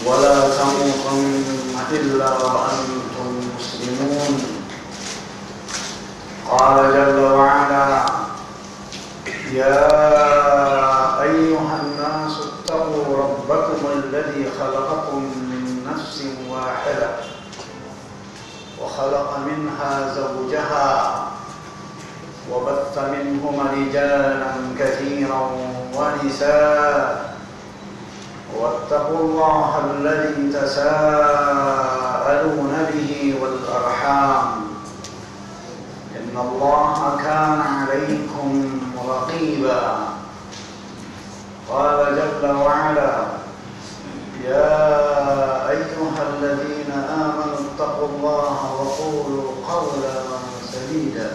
ولا تموتن إلا وأنتم مسلمون. قال جل وعلا: يا أيها الناس اتقوا ربكم الذي خلقكم من نفس واحدة وخلق منها زوجها وبث منهما رجالا كثيرا ونساء واتقوا الله الذي تساءلون به والأرحام إن الله كان عليكم رقيبا. قال جل وعلا: يا أيها الذين آمنوا اتقوا الله وقولوا قولا سديدا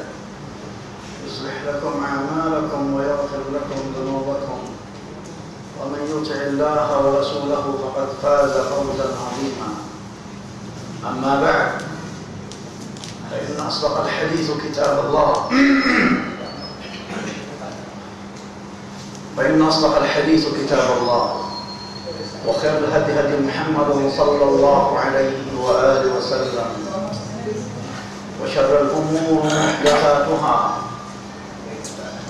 يصلح لكم أعمالكم ويغفر لكم ذنوبكم ومن يطع الله ورسوله فقد فاز فوزا عظيما. أما بعد، فإن أصدق الحديث كتاب الله وخير الهدي هدي محمد صلى الله عليه وآله وسلم وشر الأمور محدثاتها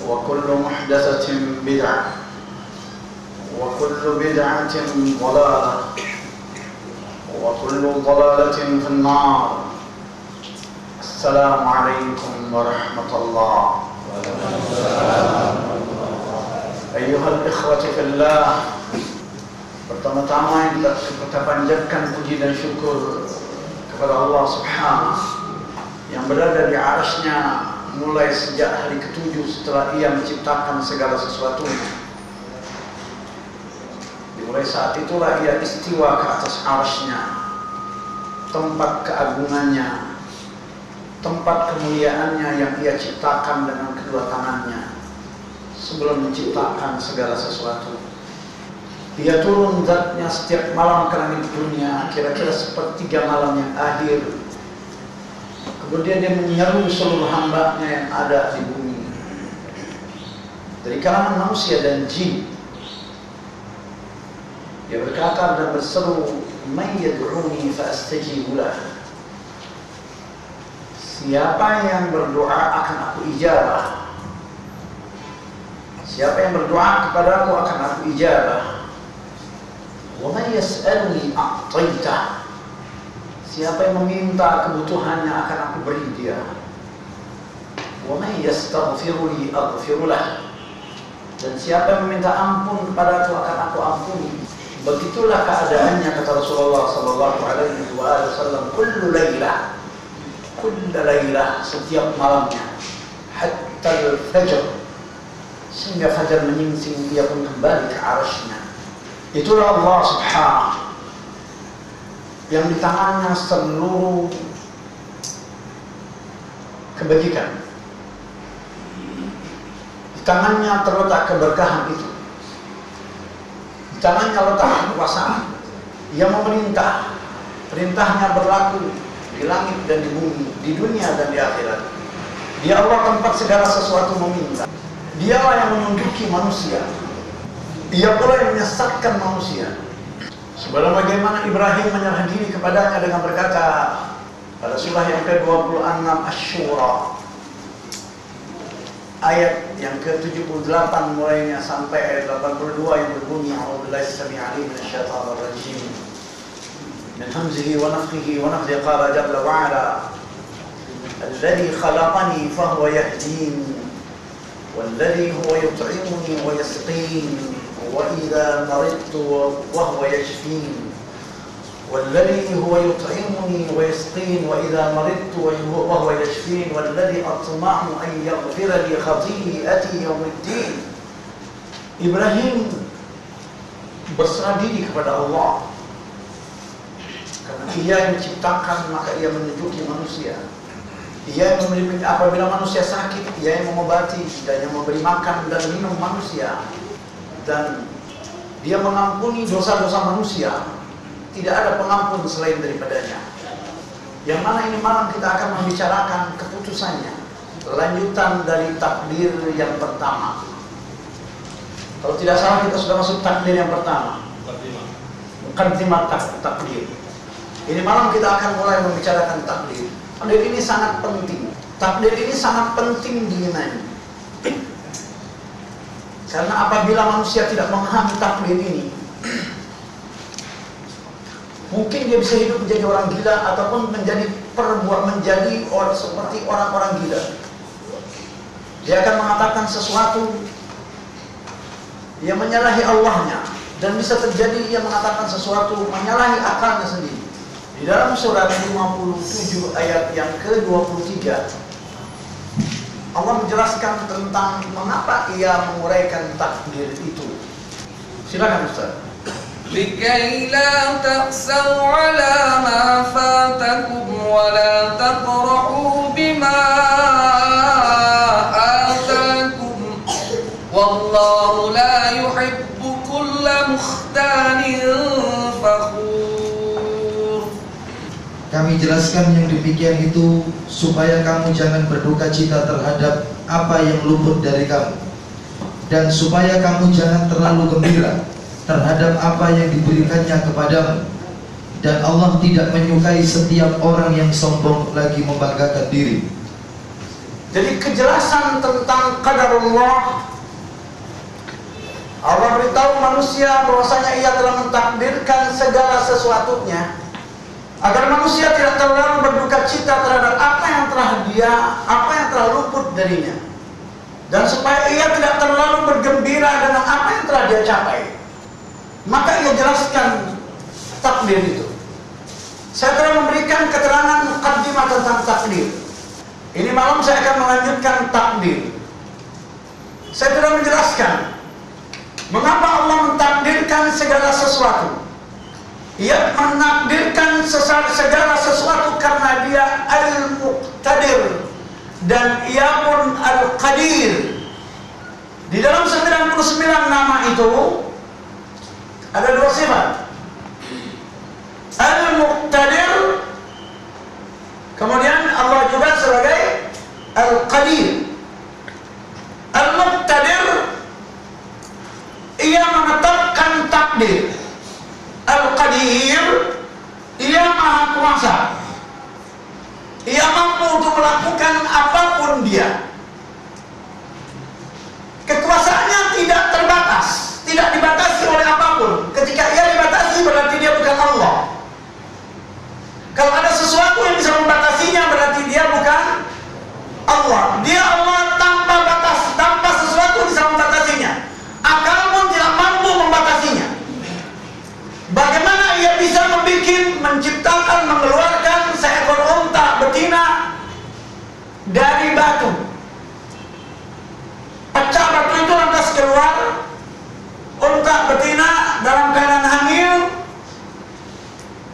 وكل محدثة بدعة وكل بدعة ضلالة وكل ضلالة في النار. السلام عليكم ورحمة الله. أيها الإخوة في الله, pertama-tama kita panjatkan puji dan syukur kepada Allah Subhanahu yang berada di arasy-Nya mulai sejak hari ke-7 setelah Ia menciptakan segala sesuatunya. Mulai saat itulah Ia istiwa ke atas arasy-Nya, tempat keagungannya, tempat kemuliaannya yang Ia ciptakan dengan kedua tangannya sebelum menciptakan segala sesuatu. Ia turun zatnya setiap malam ke langit dunia, kira-kira sepertiga malam yang akhir. Kemudian Dia menyeru seluruh hamba-Nya yang ada di bumi, dari kalangan manusia dan jin. Dia berkata dan berseru, "Man yad'uni fa astajibu lah." Siapa yang berdoa akan aku ijabah. Siapa yang berdoa kepadaku akan aku ijabah. Wa man yas'alni a'taitah. Siapa yang meminta kebutuhannya akan aku beri dia. Wa man yastaghfiruni aghfir lah. Dan siapa yang meminta ampun kepadaku akan aku ampuni. Begitulah keadaannya, kata Rasulullah sallallahu alaihi wasallam, kullu lailah, setiap malamnya, hatta al-fajr, sehingga fajar menyingsing Dia pun kembali ke arasy-Nya. Itulah Allah Subhanahu yang di tangannya seluruh kebajikan. Di tangannya terletak keberkahan itu. Di tangannya letak kekuasaan. Ia memerintah. Perintahnya berlaku di langit dan di bumi, di dunia dan di akhirat. Dia Allah tempat segala sesuatu meminta. Dialah yang menunjuki manusia. Ia pula yang menyesatkan manusia. Sebagaimana bagaimana Ibrahim menyerah diri kepadanya dengan berkata pada surah yang ke-26 Asy-Syura ayat yang ke-78 mulainya sampai ayat 82 yang berbunyi, a'udzubillahi as-sami'il 'alim minasyaitonir rajim min hamzihi wa nafthihi wa nafthihi. Qala jalla wa 'ala alladzi khalaqani fa huwa yahdin walladzi huwa yut'imuni wa yasqin وإذا مرضت وهو يشفين والذي هو يطعمني ويسقين وإذا مرضت وهو يشفين والذي أطمع أن يغفر لي خطيئتي يوم الدين. Ibrahim berserah diri kepada Allah. Karena Ia yang menciptakan, maka Ia menunjuki manusia. Ia yang memberi, apabila manusia sakit, Ia yang mengobati dan yang memberi makan dan minum manusia. Dan Dia mengampuni dosa-dosa manusia. Tidak ada pengampun selain daripadanya. Yang mana ini malam kita akan membicarakan keputusannya, lanjutan dari takdir yang pertama. Kalau tidak salah kita sudah masuk takdir yang pertama, muqaddimah takdir. Ini malam kita akan mulai membicarakan takdir. Takdir ini sangat penting. Takdir ini sangat penting di iman. Karena apabila manusia tidak memahami takdir ini, mungkin dia bisa hidup menjadi orang gila ataupun menjadi seperti orang-orang gila. Dia akan mengatakan sesuatu yang menyalahi Allahnya, dan bisa terjadi ia mengatakan sesuatu menyalahi akalnya sendiri. Di dalam surat 57 ayat yang ke-23, Allah menjelaskan tentang mengapa ia menguraikan takdir itu. Silakan Ustaz. لكي لا تأسوا على ما فاتكم ولا تفرحوا بما آتاكم والله لا يحب كل مختال فخور. Kami jelaskan yang demikian itu supaya kamu jangan berduka cita terhadap apa yang luput dari kamu, dan supaya kamu jangan terlalu gembira terhadap apa yang diberikannya kepadamu. Dan Allah tidak menyukai setiap orang yang sombong lagi membanggakan diri. Jadi kejelasan tentang qadarullah, Allah beritahu manusia bahwasanya ia telah mentakdirkan segala sesuatunya agar manusia tidak terlalu berduka cita terhadap apa yang telah luput darinya, dan supaya ia tidak terlalu bergembira dengan apa yang telah dia capai. Maka ia jelaskan takdir itu. Saya telah memberikan keterangan muqaddimah tentang takdir. Ini malam saya akan melanjutkan takdir. Saya telah menjelaskan mengapa Allah mentakdirkan segala sesuatu. Ia menakdirkan segala sesuatu karena dia Al-Muqtadir, dan ia pun Al-Qadir. Di dalam 99 nama itu ada dua sifat, Al-Muqtadir, kemudian Allah juga sebagai Al-Qadir. Al-Muqtadir, ia menetapkan takdir. Al-Qadir, ia maha kuasa, ia mampu untuk melakukan apapun dia. Kekuasaannya tidak terbatas, tidak dibatasi oleh apapun. Ketika ia dibatasi berarti dia bukan Allah. Kalau ada sesuatu yang bisa membatasinya berarti dia bukan Allah. Dia Allah tanpa batas, tanpa sesuatu bisa membatasinya. Akal pun tidak mampu membatasinya. Bagaimana ia bisa menciptakan, mengeluarkan seekor unta betina dari batu? Pecah batu itu lantas keluar unta betina dalam keadaan hamil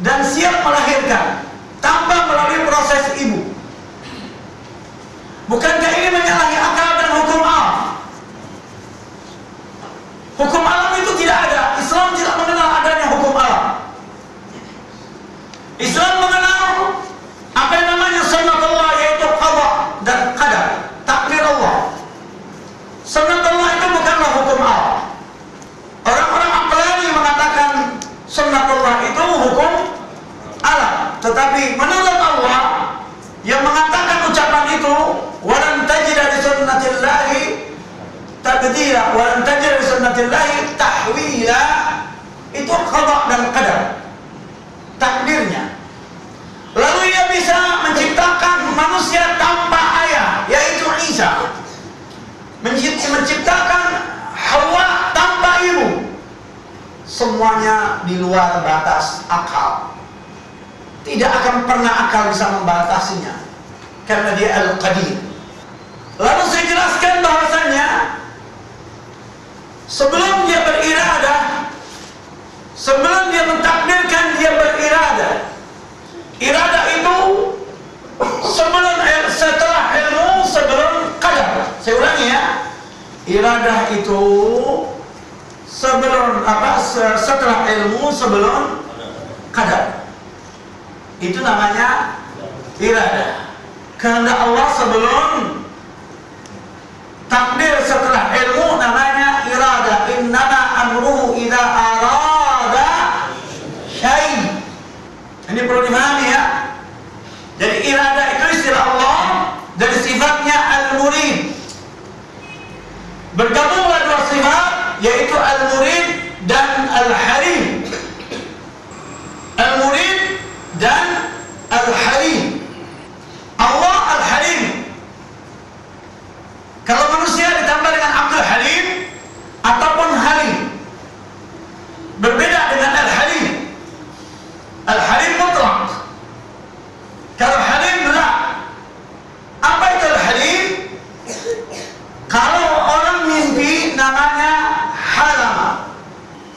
dan siap melahirkan tanpa melalui proses ibu. Bukankah ini menyalahi akal dan hukum alam? Hukum alam itu tidak ada. Islam tidak mengenal adanya hukum alam. Islam mengenal apa yang namanya sunnatullah, yaitu qada dan qadar, takdir Allah. Sunnatullah itu bukanlah hukum alam. Orang-orang aqlani mengatakan sunnatullah itu hukum alam, tetapi menurut Allah yang mengatakan ucapan itu, walan tajida li sunnatillahi tabdila walan tajida li sunnatillahi tahwila, itu qada dan qadar, takdirnya. Lalu ia bisa menciptakan manusia tanpa ayah, yaitu Isa, menciptakan Hawa tanpa ibu. Semuanya di luar batas akal. Tidak akan pernah akal bisa membatasinya, karena dia Al-Qadir. Lalu saya jelaskan bahwasannya sebelum dia beriradah, sebelum dia mentakdirkan, dia beriradah. Iradah itu setelah ilmu, sebelum qadar. Saya ulangi ya. Iradah itu setelah ilmu, sebelum qadar. Itu namanya iradah. Kehendak Allah sebelum takdir, setelah ilmu namanya iradah. Innama amruhu idza arada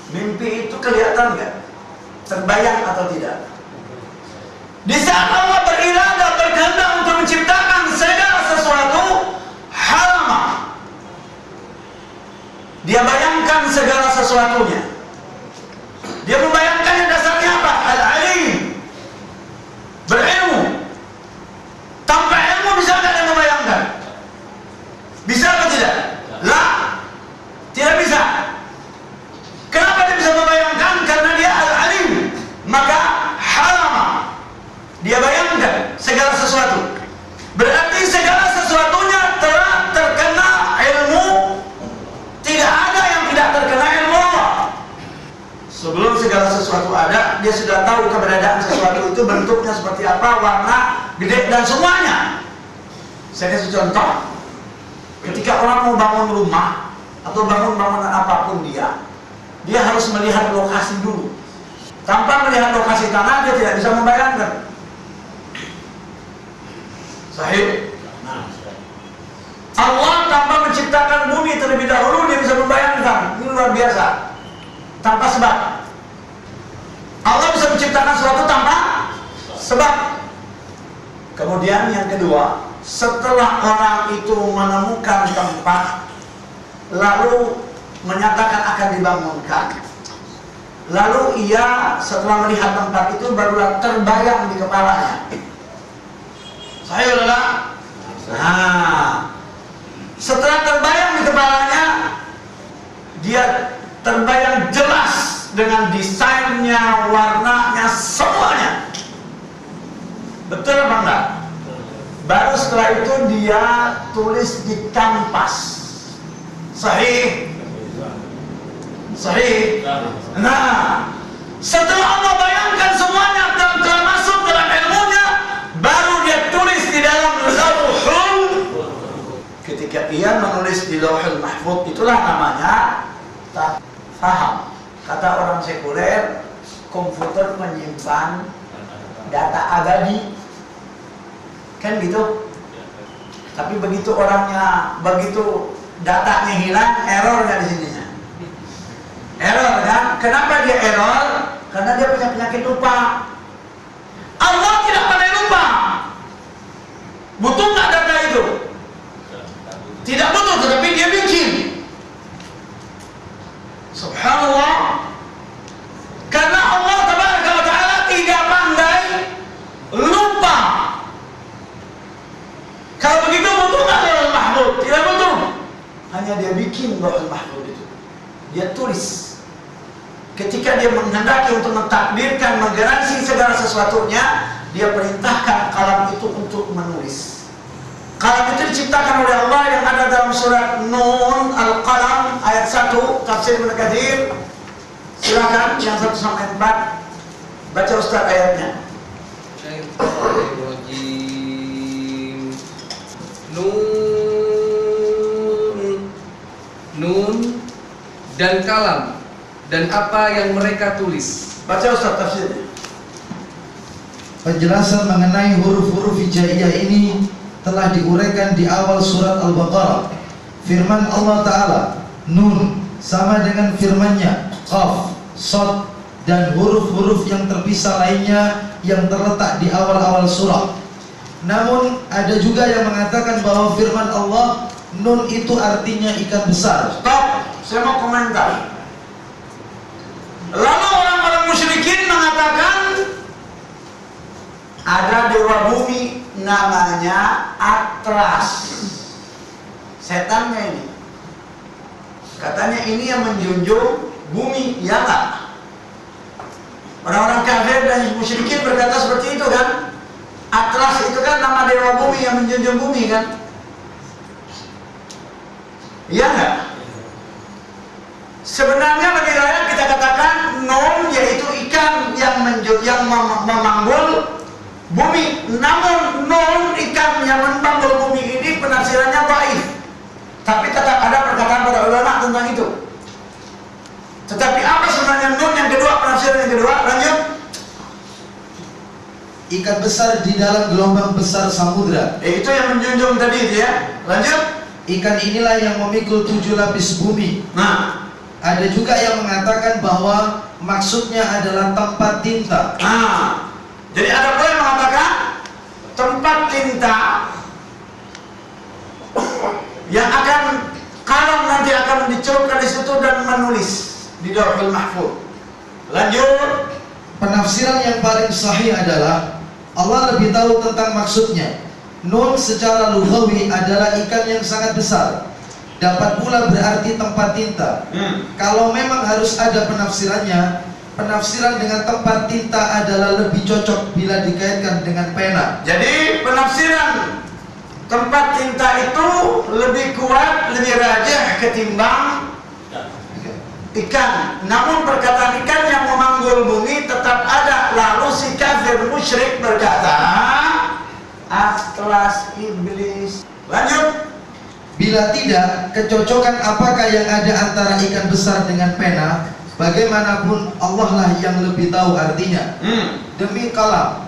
Mimpi itu kelihatan nggak? Terbayang atau tidak? Di saat Allah beriradah, berkehendak untuk menciptakan segala sesuatu, halama. Dia bayangkan segala sesuatunya. Dia membayangkannya dasarnya apa? Al-alim, berilmu. Tanpa ilmu bisa nggak dia membayangkan? Bisa atau tidak? Lah, tidak bisa. Kenapa dia bisa membayangkan? Karena dia al-alim. Maka halama, dia bayangkan segala sesuatu. Berarti segala sesuatunya telah terkena ilmu. Tidak ada yang tidak terkena ilmu Allah. Sebelum segala sesuatu ada, dia sudah tahu keberadaan sesuatu itu, bentuknya seperti apa, warna, gede, dan semuanya. Saya kasih contoh. Ketika orang mau bangun rumah atau bangun bangunan apapun dia harus melihat lokasi dulu. Tanpa melihat lokasi tanah, dia tidak bisa membayangkan. Sahih? Allah tanpa menciptakan bumi terlebih dahulu, dia bisa membayangkan. Ini luar biasa. Tanpa sebab. Allah bisa menciptakan sesuatu tanpa sebab. Kemudian yang kedua, setelah orang itu menemukan tempat, lalu menyatakan akan dibangunkan, lalu ia setelah melihat tempat itu barulah terbayang di kepalanya. Saya adalah, setelah terbayang di kepalanya, dia terbayang jelas dengan desainnya, warnanya, semuanya. Betul apa enggak? Baru setelah itu dia tulis di kanvas. Sahih? Sahih? Nah, setelah Allah bayangkan semuanya dan telah masuk dalam ilmunya, baru dia tulis di dalam lauhul. Ketika ia menulis di lauhul mahfuz, itulah namanya tak faham. Kata orang sekuler, komputer menyimpan data abadi, kan gitu. Tapi begitu orangnya, begitu datanya hilang, error nggak di sininya? Error kan? Kenapa dia error? Karena dia punya penyakit lupa. Allah tidak pernah lupa. Butuh nggak data itu? Tidak butuh, tetapi dia bikin. Subhanallah. Karena Allah Tabaraka wa Ta'ala tidak pandai lupa. Kalau begitu butuh nggak lauhul mahfuz? Tidak butuh. Hanya dia bikin lauhul mahfuz itu. Dia tulis. Ketika dia menghendaki untuk mentakdirkan, menggaransi segala sesuatunya, dia perintahkan kalam itu untuk menulis. Kalam itu diciptakan oleh Allah yang ada dalam surat Nun Al-Qalam ayat 1 tafsir Ibnu Katsir. Silakan yang 1 sampai 4 baca Ustaz ayatnya. Nun dan kalam dan apa yang mereka tulis. Baca Ustaz tafsirnya. Penjelasan mengenai huruf-huruf hijaiyah ini telah diuraikan di awal surat Al-Baqarah. Firman Allah Ta'ala, Nun sama dengan firman-Nya, Qaf, Shad, dan huruf-huruf yang terpisah lainnya yang terletak di awal-awal surah. Namun ada juga yang mengatakan bahwa firman Allah, Nun itu artinya ikan besar. Stop, saya mau komentar. Lalu orang-orang musyrikin mengatakan ada dewa bumi namanya Atlas. Setannya ini katanya ini yang menjunjung bumi, ya enggak? Orang-orang kafir dan musyrikin berkata seperti itu kan? Atlas itu kan nama dewa bumi yang menjunjung bumi kan? Iya enggak? Sebenarnya lebih layak kita katakan Nun yaitu ikan yang memanggul bumi. Namun Nun ikan yang memanggul bumi ini penafsirannya dhaif. Tapi tetap ada perkataan para ulama tentang itu. Tetapi apa sebenarnya Nun yang kedua, penafsiran yang kedua? Lanjut. Ikan besar di dalam gelombang besar samudra. Itu yang menjunjung tadi ya. Lanjut. Ikan inilah yang memikul 7 lapis bumi. Nah, Ada juga yang mengatakan bahwa maksudnya adalah tempat tinta. Jadi ada pula yang mengatakan tempat tinta yang akan kalam nanti akan dicelupkan di situ dan menulis di Lauhul Mahfuz. Lanjut. Penafsiran yang paling sahih adalah Allah lebih tahu tentang maksudnya. Nun secara lughawi adalah ikan yang sangat besar. Dapat pula berarti tempat tinta. Kalau memang harus ada penafsirannya, penafsiran dengan tempat tinta adalah lebih cocok bila dikaitkan dengan pena. Jadi penafsiran tempat tinta itu lebih kuat, lebih rajih ketimbang ikan. Namun perkataan ikan yang memanggul bumi tetap ada. Lalu si kafir musyrik berkata, Atlas iblis. Lanjut. Bila tidak, kecocokan apakah yang ada antara ikan besar dengan pena? Bagaimanapun Allah lah yang lebih tahu artinya. Demi kalam,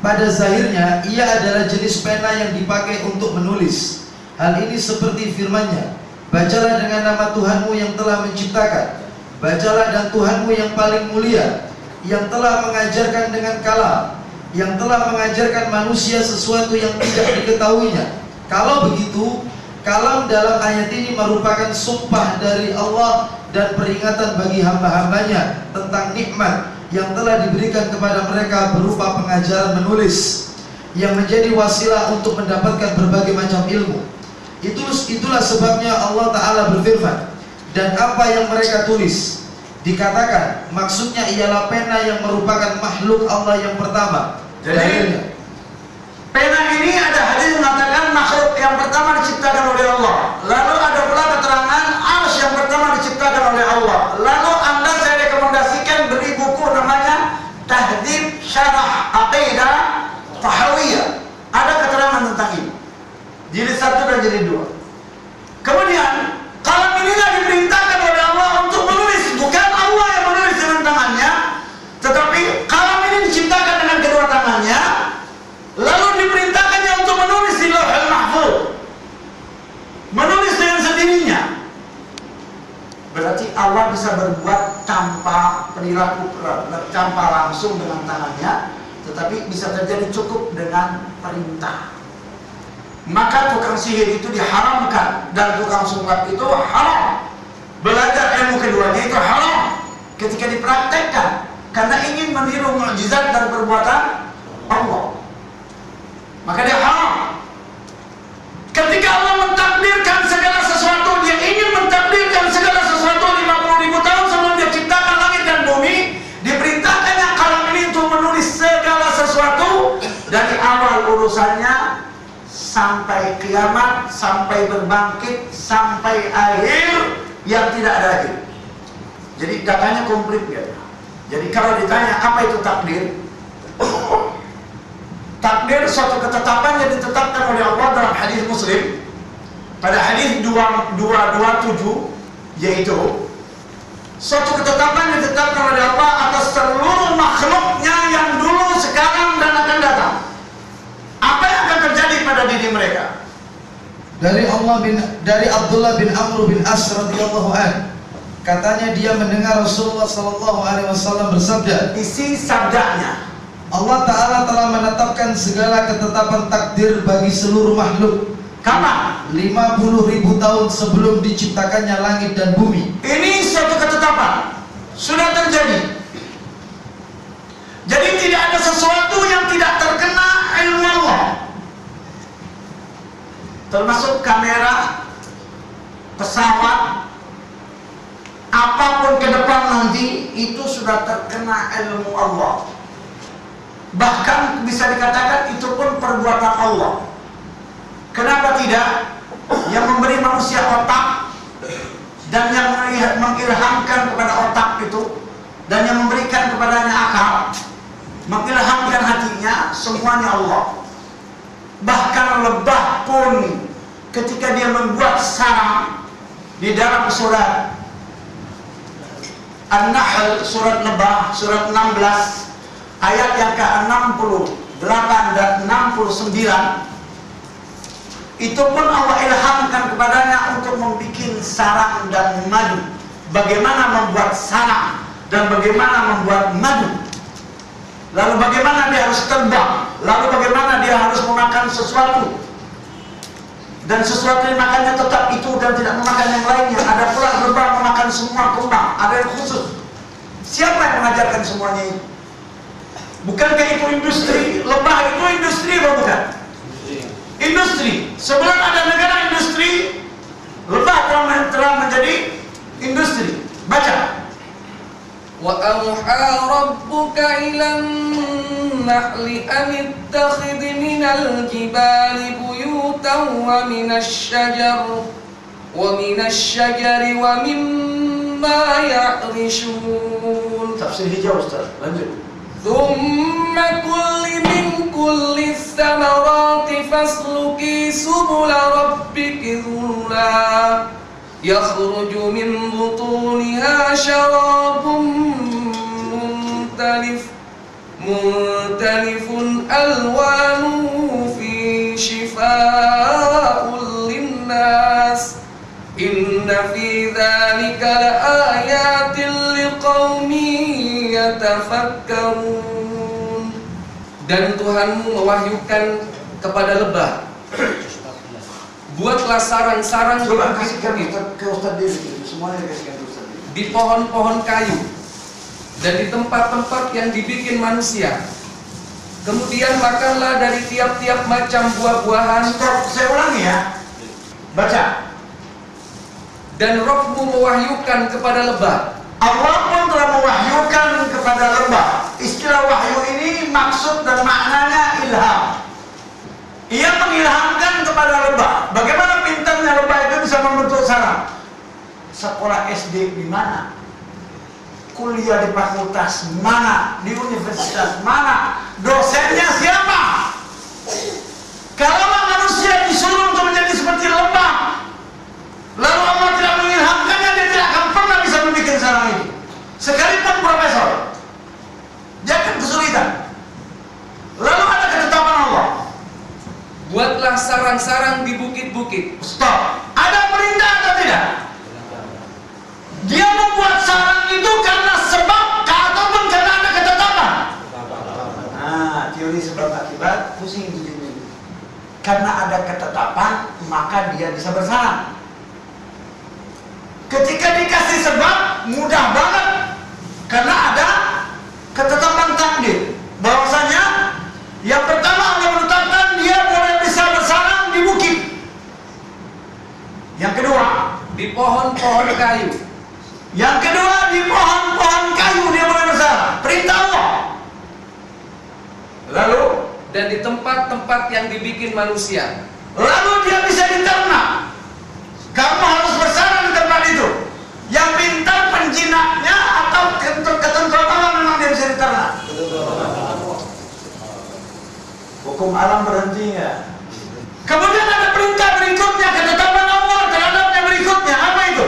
pada zahirnya ia adalah jenis pena yang dipakai untuk menulis. Hal ini seperti firman-Nya, bacalah dengan nama Tuhanmu yang telah menciptakan. Bacalah dan Tuhanmu yang paling mulia, yang telah mengajarkan dengan kalam, yang telah mengajarkan manusia sesuatu yang tidak diketahuinya. Kalau begitu, kalam dalam ayat ini merupakan sumpah dari Allah dan peringatan bagi hamba-hambanya tentang nikmat yang telah diberikan kepada mereka berupa pengajaran menulis yang menjadi wasilah untuk mendapatkan berbagai macam ilmu. Itulah sebabnya Allah Ta'ala berfirman, dan apa yang mereka tulis dikatakan maksudnya ialah pena yang merupakan makhluk Allah yang pertama. Jadi pena ini ada hadis mengatakan makhluk yang pertama diciptakan oleh Allah. Lalu ada pula keterangan arsy yang pertama diciptakan oleh Allah. Lalu Anda saya rekomendasikan beli buku namanya Tahdhib Syarah Aqidah Tahawiyah. Ada keterangan tentang ini. Jilid 1 dan jilid 2. Kemudian kalam inilah diperintahkan oleh Allah untuk menulis. Bukan Allah yang menulis dengan tangannya, tetapi kalam ini diciptakan dengan kedua tangannya. Lalu diperintahkannya untuk menulis di Lauhul Mahfuz. Menulis dengan sendirinya. Berarti Allah bisa berbuat tanpa perilaku, tanpa langsung dengan tangannya, tetapi bisa terjadi cukup dengan perintah. Maka tukang sihir itu diharamkan dan tukang sulap itu haram. Belajar ilmu keduanya itu haram ketika dipraktekkan karena ingin meniru mukjizat dan perbuatan Allah. Maka dia haram. Ketika Allah mentakdirkan segala sesuatu, dia ingin mentakdirkan segala sesuatu 50.000 tahun sebelum dia ciptakan langit dan bumi, diperintahkannya kalam ini untuk menulis segala sesuatu dari awal urusannya sampai kiamat, sampai berbangkit, sampai akhir yang tidak ada akhir. Jadi datanya komplit ya. Jadi kalau ditanya apa itu takdir? Takdir suatu ketetapan yang ditetapkan oleh Allah dalam hadis Muslim. Pada hadis 227 yaitu suatu ketetapan yang ditetapkan oleh Allah atas seluruh makhluknya yang dulu, sekarang dan akan datang. Apa yang akan terjadi pada diri mereka? Dari Abdullah bin Amr bin As radhiyallahu an, katanya dia mendengar Rasulullah sallallahu alaihi wasallam bersabda. Isi sabdanya, Allah Ta'ala telah menetapkan segala ketetapan takdir bagi seluruh makhluk. Kapan? 50.000 tahun sebelum diciptakannya langit dan bumi. Ini suatu ketetapan sudah terjadi. Jadi tidak ada sesuatu yang tidak terkena ilmu Allah. Termasuk kamera, pesawat, apapun ke depan nanti itu sudah terkena ilmu Allah. Bahkan bisa dikatakan itu pun perbuatan Allah. Kenapa tidak? Yang memberi manusia otak dan yang mengilhamkan kepada otak itu dan yang memberikan kepadanya akal, mengilhamkan hatinya, semuanya Allah. Bahkan lebah pun ketika dia membuat sarang di dalam surat An-Nahl, surat lebah, surat 16 ayat yang ke-68 dan 69, itu pun Allah ilhamkan kepadanya untuk membuat sarang dan madu bagaimana membuat sarang dan bagaimana membuat madu. Lalu bagaimana dia harus terbang, lalu bagaimana dia harus memakan sesuatu, dan sesuatu yang makannya tetap itu dan tidak memakan yang lainnya. Ada pula lebah memakan semua kembang, ada yang khusus. Siapa yang mengajarkan semuanya itu? Bukankah itu industri? Lebah itu industri atau bukan? Industri. Sebelum ada negara industri, lebah telah menjadi industri. Baca. وَأَوْحَى رَبُّكَ إِلَى النَّحْلِ أَنِ اتَّخِذْ مِنَ الْجِبَالِ بُيُوتًا وَمِنَ الشَّجَرِ وَمِمَّا يَعْرِشُونَ. Tafsir hijau Ustaz, lanjut. ثُمَّ كُلِّ مِنْ كُلِّ الثَّمَرَاتِ فَاسْلُكِي سُبُلَ رَبِّكِ ذُلُلًا يَخْرُجُ مِنْ بُطُونِهَا شَرَابٌ مُنْتَلِفٌ أَلْوَانُهُ فِيهِ شِفَاءٌ لِلنَّاسِ إِنَّ فِي ذَلِكَ لَآيَاتٍ لِقَوْمٍ يَتَفَكَّرُونَ. Dan Tuhanmu mewahyukan kepada lebah, buatlah sarang-sarang Coba kasihkan ke Ustaz Dewi, semuanya kasihkan ke Ustaz Dewi. di pohon-pohon kayu dan di tempat-tempat yang dibikin manusia. Kemudian makanlah dari tiap-tiap macam buah-buahan. Stop, saya ulangi ya. Baca. Dan Rabb-Mu mewahyukan kepada lebah. Allah pun telah mewahyukan kepada lebah. Istilah wahyu ini maksud dan maknanya ilham. Ia mengilhamkan kepada lebah. Bagaimana pintarnya lebah itu bisa membentuk sarang? Sekolah SD di mana? Kuliah di fakultas mana? Di universitas mana? Dosennya siapa? Kalau manusia disuruh untuk menjadi seperti lebah, lalu Allah tidak mengilhamkannya, dia tidak akan pernah bisa membuat sarang itu. Sekalipun profesor, dia akan kesulitan. Lalu ada ketetapan Allah. Buatlah sarang-sarang di bukit-bukit. Stop. Ada perintah atau tidak? Dia membuat sarang itu karena sebab ataupun karena ada ketetapan. Nah, teori sebab akibat pusing itu. Karena ada ketetapan, maka dia bisa bersarang. Ketika dikasih sebab, mudah banget. Karena ada ketetapan takdir. Bahwasanya yang pertama Allah menetapkan dia boleh bisa bersarang di bukit. Yang kedua, Di pohon-pohon kayu. Yang kedua, di pohon-pohon kayu dia boleh bersarang. Perintah Allah. Lalu, Dan di tempat-tempat yang dibikin manusia. lalu dia bisa diternak. Kamu harus bersarang di tempat itu. Yang pintar penjinaknya atau ketentuan Allah memang dia bisa diternak. Hukum alam berhenti ya. Kemudian ada perintah berikutnya, ketetapan Allah terhadapnya berikutnya. Apa itu?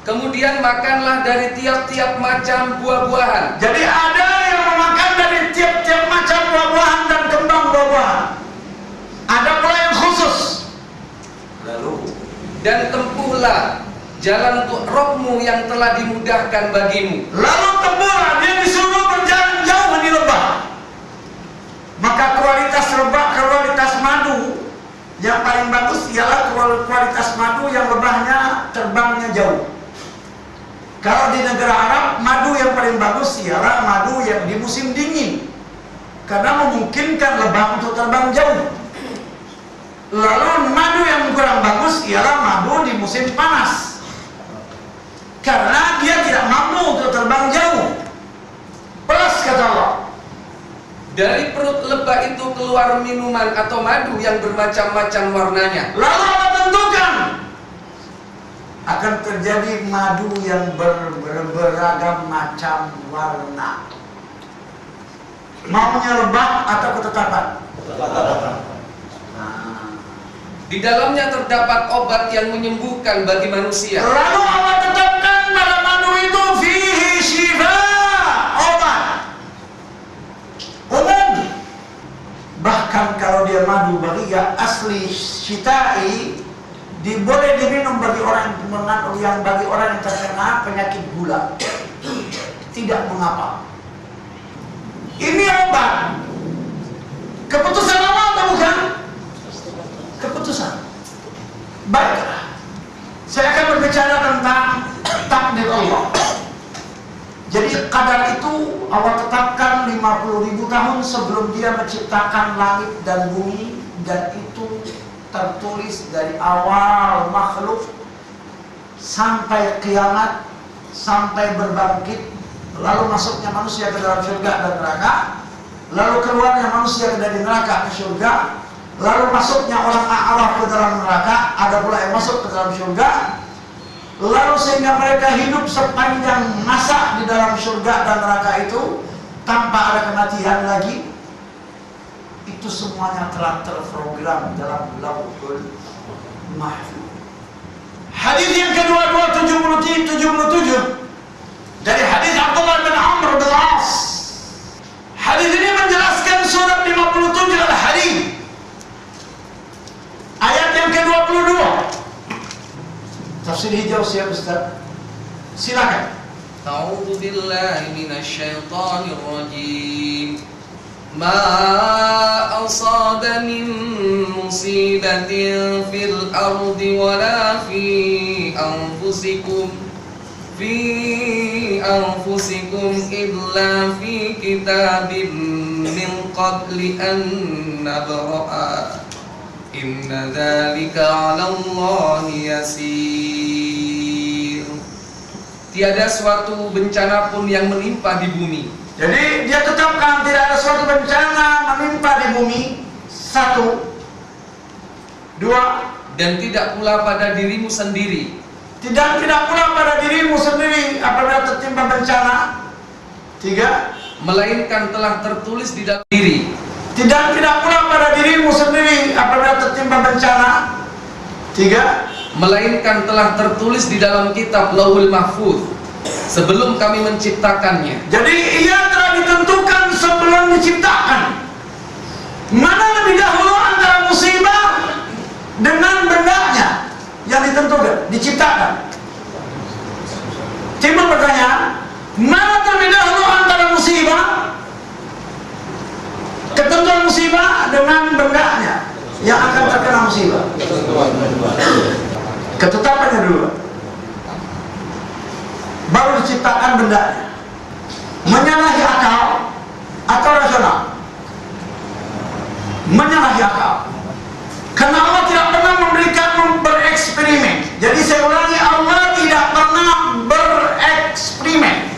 Kemudian makanlah dari tiap-tiap macam buah-buahan. Jadi ada yang memakan dari tiap-tiap macam buah-buahan dan kembang buah-buahan. Ada pula yang khusus. Lalu, Dan tempuhlah jalan Rabb-Mu yang telah dimudahkan bagimu. lalu tempuhlah, dia disuruh berjalan jauh di lebah. Maka kualitas lebah, kualitas madu yang paling bagus ialah kualitas madu yang lebahnya terbangnya jauh. Kalau di negara Arab, madu yang paling bagus ialah madu yang di musim dingin, karena memungkinkan lebah untuk terbang jauh. Lalu madu yang kurang bagus ialah madu di musim panas, karena dia tidak mampu untuk terbang jauh. Plus kata Allah, Dari perut lebah itu keluar minuman atau madu yang bermacam-macam warnanya. lalu Allah tentukan akan terjadi madu yang beragam macam warna. Maunya lebah atau ketetapan? Nah. Di dalamnya terdapat obat yang menyembuhkan bagi manusia. Lalu Allah tetapkan pada madu itu fihi syifa, obat umum. Bahkan kalau dia madu baria asli syitai, boleh diminum bagi orang yang terkena penyakit gula. Tidak mengapa. Ini obat. Keputusan Allah atau bukan? Keputusan. Baiklah. Saya akan berbicara tentang takdir Allah. Jadi kadar itu Allah tetapkan 50.000 tahun sebelum Dia menciptakan langit dan bumi, dan itu tertulis dari awal makhluk sampai kiamat, sampai berbangkit, lalu masuknya manusia ke dalam surga dan neraka, lalu keluarnya manusia dari neraka ke surga, lalu masuknya orang A'raf ke dalam neraka, ada pula yang masuk ke dalam surga, lalu sehingga mereka hidup sepanjang masa di dalam surga dan neraka itu tanpa ada kematian lagi. Itu semuanya telah terprogram dalam Lauhul Mahfuz. Hadis yang kedua 277 dari hadis Abdullah bin Amr bin As. Hadis ini menjelaskan surat 57 Al-Hadid ayat yang ke-22. Tafsir hijau siap Ustaz? Silakan. A'udzu billahi minasyaitonir rajim. Ma asaba min musibatin fil ardi wala fi anfusikum illa fi kitabim min qabli an nabra'a inna dzalika 'ala Allahi yasir. Tiada suatu bencana pun yang menimpa di bumi. Jadi Dia tetapkan tidak ada suatu bencana menimpa di bumi. 1, 2, dan tidak pula pada dirimu sendiri. Tidak pula pada dirimu sendiri apabila tertimpa bencana. 3, melainkan telah tertulis di dalam diri. Tidak pula pada dirimu sendiri apabila tertimpa bencana. 3, melainkan telah tertulis di dalam kitab Lauhul Mahfuz sebelum kami menciptakannya. Jadi ia telah ditentukan sebelum diciptakan. Mana lebih dahulu antara musibah dengan bendanya yang ditentukan, diciptakan? Timbul pertanyaan, mana terlebih dahulu antara musibah, ketentuan musibah dengan bendanya yang akan terkena musibah? Ketetapannya dulu, baru diciptakan bendanya. Menyalahi akal atau rasional? Menyalahi akal. Karena Allah tidak pernah memberikan bereksperimen. Jadi saya ulangi, Allah tidak pernah bereksperimen.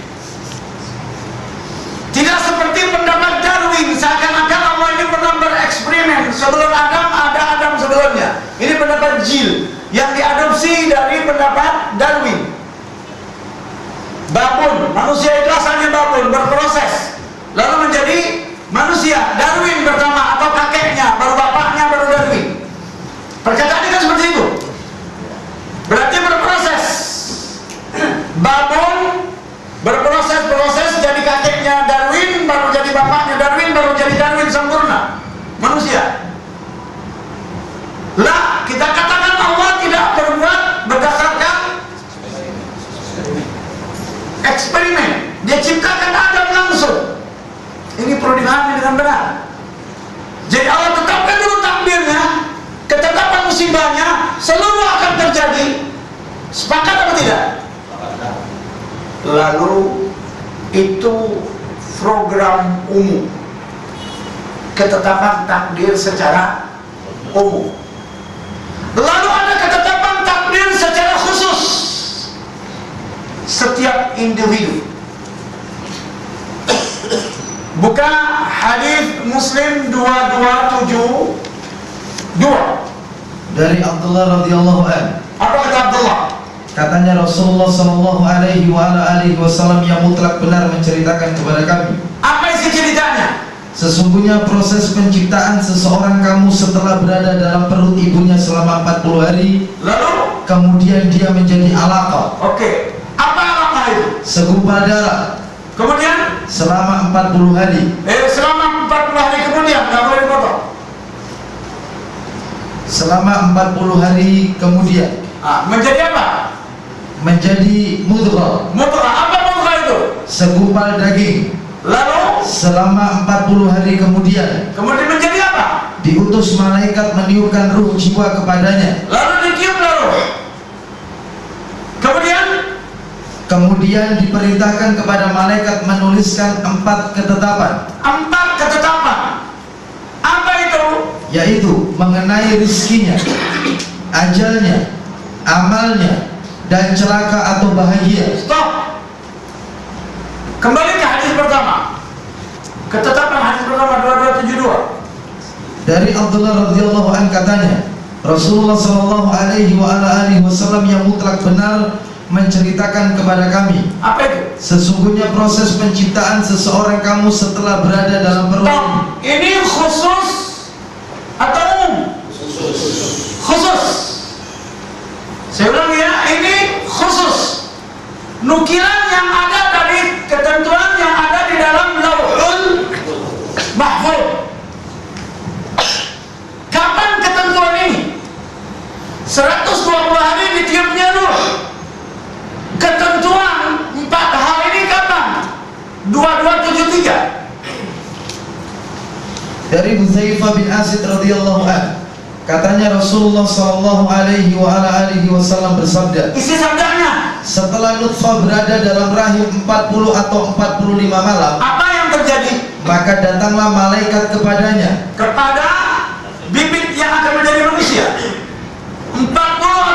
Tidak seperti pendapat Darwin, seakan-akan Allah ini pernah bereksperimen. Sebelum Adam ada Adam sebelumnya. Ini pendapat Jill yang diadopsi dari pendapat Darwin. Babun, manusia itu asalnya babun, berproses lalu menjadi manusia. Darwin pertama atau kakeknya, baru bapaknya, baru Darwin. Perkataannya kan seperti itu. Berarti berproses. Babun berproses jadi kakeknya Darwin, baru jadi bapaknya Darwin, baru jadi Darwin sempurna manusia. Lah, kita katakan Allah tidak berbuat berdasarkan eksperimen. Dia ciptakan Adam langsung. Ini perlu dipahami dengan benar. Jadi Allah tetapkan dulu takdirnya, ketetapan musibahnya, seluruh akan terjadi. Sepakat atau tidak? Lalu itu program umum, ketetapan takdir secara umum. Lalu ada ketetapan takdir secara khusus setiap individu. Buka hadis Muslim 2272 dari Abdullah radhiyallahu anhu. Apa kata Abdullah? Katanya Rasulullah sallallahu alaihi wasallam yang mutlak benar menceritakan kepada kami. Apa isi ceritanya? Sesungguhnya proses penciptaan seseorang kamu setelah berada dalam perut ibunya selama 40 hari, Lalu kemudian dia menjadi alaqah. Oke. Apa alaqah itu? Segumpal darah. Kemudian Selama 40 hari. selama 40 hari kemudian nggak boleh dipotong. selama 40 hari kemudian. Menjadi apa? Menjadi mudghah. Mudghah. Apa mudghah itu? Segumpal daging. Lalu Selama 40 hari kemudian menjadi apa? diutus malaikat meniupkan ruh jiwa kepadanya. Lalu ditiuplah ruh. Kemudian diperintahkan kepada malaikat menuliskan 4 ketetapan. 4 ketetapan. Apa itu? Yaitu mengenai rizkinya, ajalnya, amalnya, dan celaka atau bahagia. Stop. Kembali ke hadis pertama. Ketetapan hadis pertama 2272. Dari Abdullah radhiyallahu anhu katanya, Rasulullah sallallahu alaihi wasallam yang mutlak benar menceritakan kepada kami, apa itu? Sesungguhnya proses penciptaan seseorang kamu setelah berada dalam perut. Ini khusus atau umum? Khusus. Saya ulang ya, ini khusus. Nukilan yang ada dari ketentuan yang ada di dalam Lauhul Mahfuz. Kapan ketentuan ini? 120 hari ditiupnya ruh. Ketentuan 4 hal ini kapan? 2273. Dari Hudzaifah bin Asid radhiyallahu anhu, katanya Rasulullah sallallahu alaihi wasallam bersabda, isi sabdanya, setelah nutfah berada dalam rahim 40 atau 45 malam, apa yang terjadi? maka datanglah malaikat kepadanya, kepada bibit yang akan menjadi manusia 40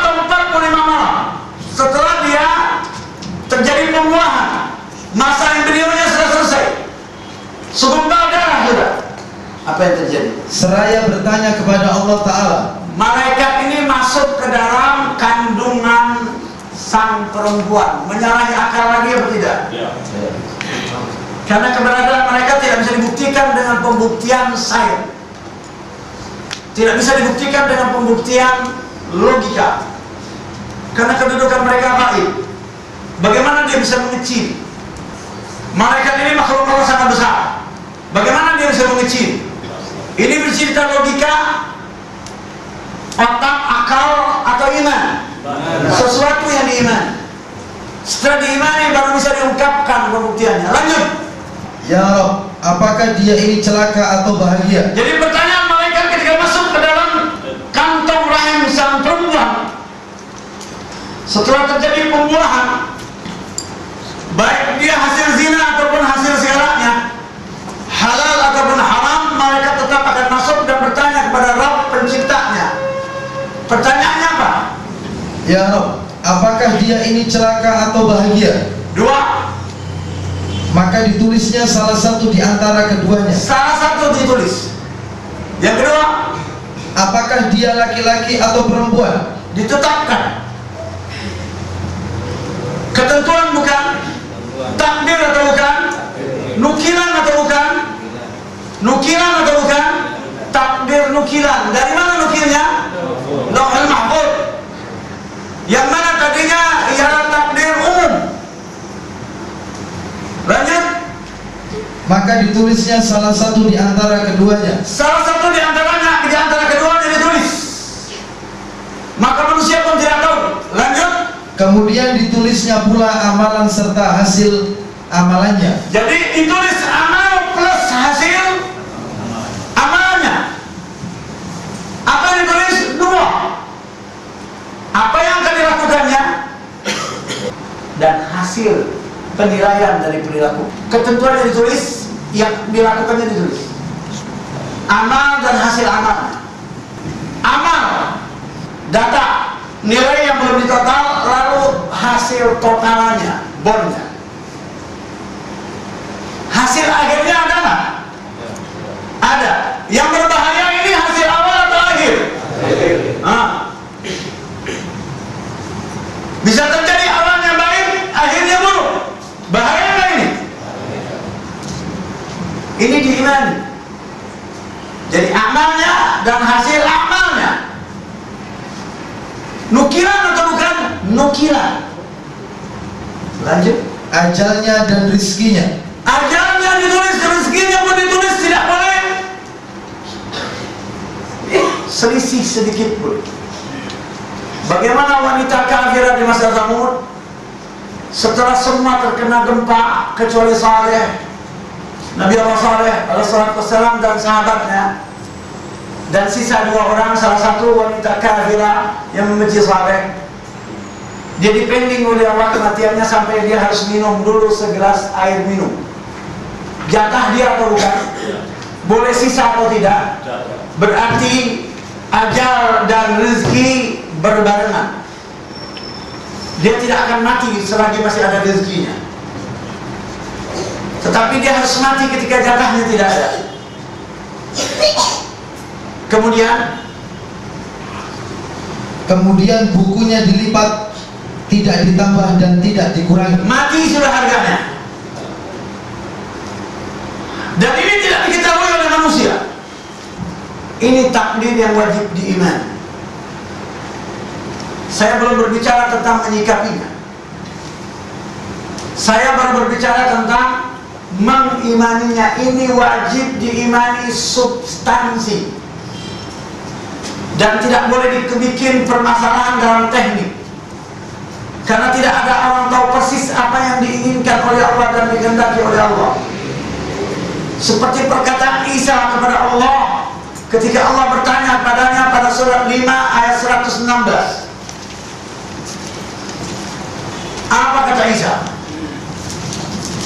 atau 45 malam setelah dia terjadi pembuahan, masa embrionya sudah selesai, segumpal darah sudah. Apa yang terjadi? Seraya bertanya kepada Allah Ta'ala, malaikat ini masuk ke dalam kandungan sang perempuan, menyalahi akal lagi atau tidak? Ya. Karena keberadaan mereka tidak bisa dibuktikan dengan pembuktian sains, tidak bisa dibuktikan dengan pembuktian logika, karena kedudukan mereka gaib. Bagaimana dia bisa mengecil? Malaikat ini makhluk Allah sangat besar. Bagaimana dia bisa mengecil? Ini bercerita logika, otak, akal, atau iman? Sesuatu yang diimani. Setelah diimani baru bisa diungkapkan pembuktiannya. Lanjut. Ya Rabb, apakah dia ini celaka atau bahagia? Jadi pertanyaan malaikat ketika masuk ke dalam kantong rahim sang perempuan, setelah terjadi pembuahan, baik dia hasil zina ataupun hasil segalanya, halal ataupun haram, malaikat tetap akan masuk dan bertanya kepada Rabb penciptanya. Pertanyaannya apa? Ya Rabb, apakah dia ini celaka atau bahagia? 2. Maka ditulisnya salah satu di antara keduanya. Salah satu ditulis. Yang kedua, apakah dia laki-laki atau perempuan? ditetapkan. Ketentuan bukan, takdir atau bukan, nukilan atau bukan, nukilan atau bukan, takdir nukilan. Dari mana nukilnya? Lauhul Mahfuz. Yang mana tadinya ialah takdir umum. Lanjut. Maka ditulisnya salah satu di antara keduanya. Salah satu di antaranya, di antara keduanya ditulis. Maka manusia pun tidak tahu. Lanjut. Kemudian ditulisnya pula amalan serta hasil amalannya. Jadi ditulis amal plus hasil amalnya. Apa yang ditulis? 2. Apa yang akan dilakukannya dan hasil penilaian dari perilaku. Ketentuan yang ditulis, yang dilakukannya ditulis. Amal dan hasil amal. Amal, data, nilai yang belum ditotal, lalu hasil totalannya, bonnya. Hasil akhirnya ada nggak? Ada. Yang berbahaya ini hasil awal atau akhir? Bisa terjadi awalnya baik, akhirnya buruk. Bahaya nggak ini? Ini diimani. Jadi amalnya dan hasil amalnya. Nukilan atau bukan? Nukilan. Lanjut. Ajalnya dan rizkinya. Ajalnya ditulis, rezekinya pun ditulis, tidak boleh selisih sedikit pun. Bagaimana wanita kafirah di masa Tsamud? Setelah semua terkena gempa kecuali Saleh, Nabi Allah Saleh alaihissalam dan sahabatnya, dan sisa 2 orang, salah satu wanita kafirah yang membenci Saleh. Dia dipending oleh Allah kematiannya sampai dia harus minum dulu segelas air minum. Jatah dia atau bukan? Boleh sisa atau tidak? Berarti ajal dan rezeki berbarengan. Dia tidak akan mati selagi masih ada rezekinya. Tetapi dia harus mati ketika jatahnya tidak ada. Kemudian bukunya dilipat, tidak ditambah dan tidak dikurangi. Mati sudah harganya. Dan ini tidak diketahui oleh manusia. Ini takdir yang wajib diimani. Saya belum berbicara tentang menyikapinya. Saya baru berbicara tentang mengimaninya. Ini wajib diimani substansi. Dan tidak boleh dibikin permasalahan dalam teknik. Karena tidak ada orang tahu persis apa yang diinginkan oleh Allah dan dikehendaki oleh Allah. Seperti perkataan Isa kepada Allah ketika Allah bertanya padanya pada surat 5 ayat 116. Apa kata Isa?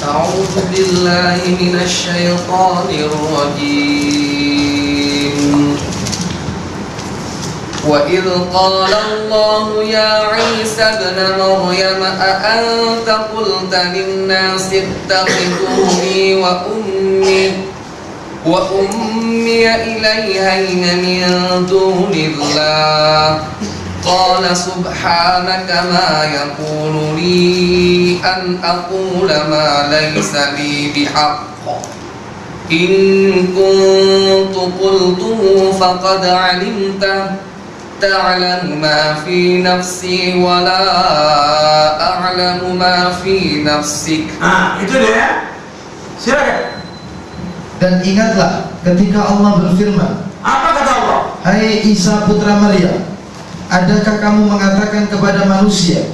A'udzu billahi minasy syaithanir rajim. Wa idh qala Allah ya Isa ibn Maryam a anta qulta lin-nasi ittakhiduni wa ummi ilayhayna min dunillah. Qala subhanaka ma yakunu li an aqula ma laysa li bihaqq. In kuntu qultuhu faqad 'alimta ta'lamu ma fi nafsi wa la a'lamu ma fi nafsik. Itu dia. Silakan. Dan ingatlah ketika Allah berfirman, apa kata Allah? Hai Isa putra Maryam, adakah kamu mengatakan kepada manusia,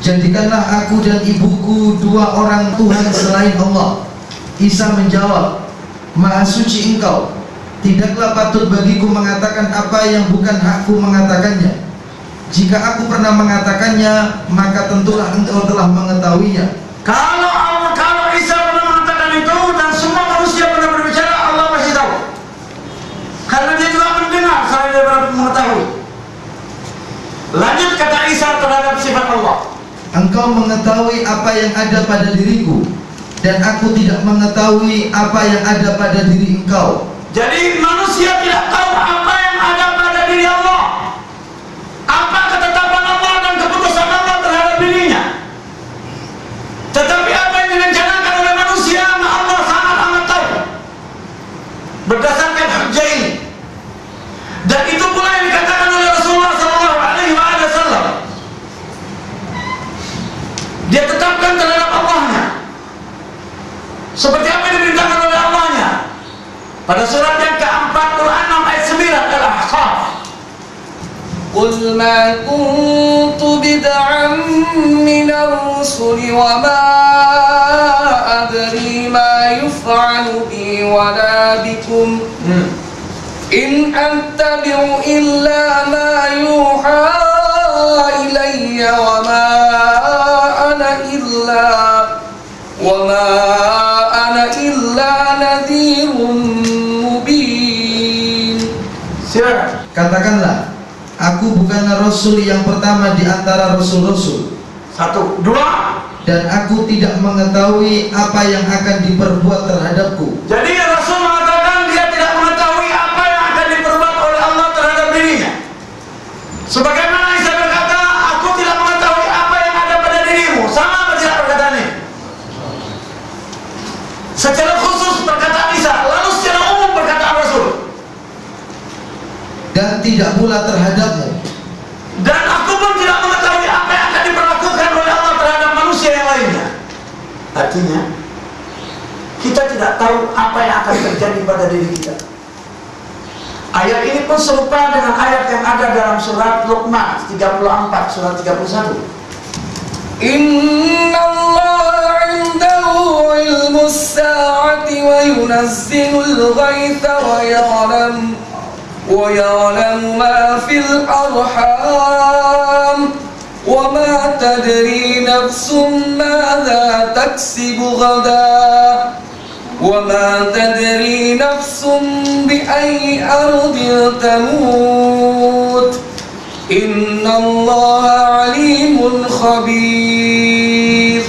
jadikanlah aku dan ibuku 2 orang Tuhan selain Allah? Isa menjawab, Maha suci engkau, tidaklah patut bagiku mengatakan apa yang bukan hakku mengatakannya. Jika aku pernah mengatakannya, maka tentulah engkau telah mengetahuinya. Kalau Isa pernah mengatakan itu dan semua manusia pernah berbicara, Allah pasti tahu. Karena dia juga mendengar selain daripada mengetahui. Lanjut kata Isa terhadap sifat Allah. Engkau mengetahui apa yang ada pada diriku, dan aku tidak mengetahui apa yang ada pada diri engkau. Jadi manusia tidak tahu apa yang ada pada diri Allah, apa ketetapan Allah dan keputusan Allah terhadap dirinya. Tetapi apa yang direncanakan oleh manusia, Allah sangat amat tahu berdasarkan hujjah ini. Dan itu pula yang dikatakan oleh Rasulullah SAW. Dia tetapkan terhadap Allahnya seperti apa yang diberitakan oleh Allahnya pada surat yang ke-46 ayat 9 Al-Ahqaf. Qul ma kuntu bid'an minar rusuli wa ma adri ma yuf'alu bi wa la bikum in attabi'u illa ma yuha ilayya wa ma ana illa nadhirun mubin. Silakan. Katakanlah, aku bukanlah Rasul yang pertama di antara Rasul-Rasul. 1, 2. Dan aku tidak mengetahui apa yang akan diperbuat terhadapku. Jadi Rasul mengatakan dia tidak mengetahui apa yang akan diperbuat oleh Allah terhadap dirinya. Sebagaimana Isa berkata, aku tidak mengetahui apa yang ada pada dirimu. Sama apa tidak perkataannya? Secara khusus perkataan Isa, lalu secara umum perkataan Rasul. Dan tidak pula terhadapmu. Dan aku pun tidak mengetahui apa yang akan diperlakukan oleh Allah terhadap manusia yang lainnya. Artinya, kita tidak tahu apa yang akan terjadi pada diri kita. Ayat ini pun serupa dengan ayat yang ada dalam surat Luqman 34, surat 31. Inna Allah 'indahu 'ilmus sa'ati wa yunazzilul ghaitha wa ya'lamu ma fil arham wa ma tadri nafsun madza taksibu ghadan wa ma tadri nafsun bi ayyi ardin tamut innallaha alimun khabir.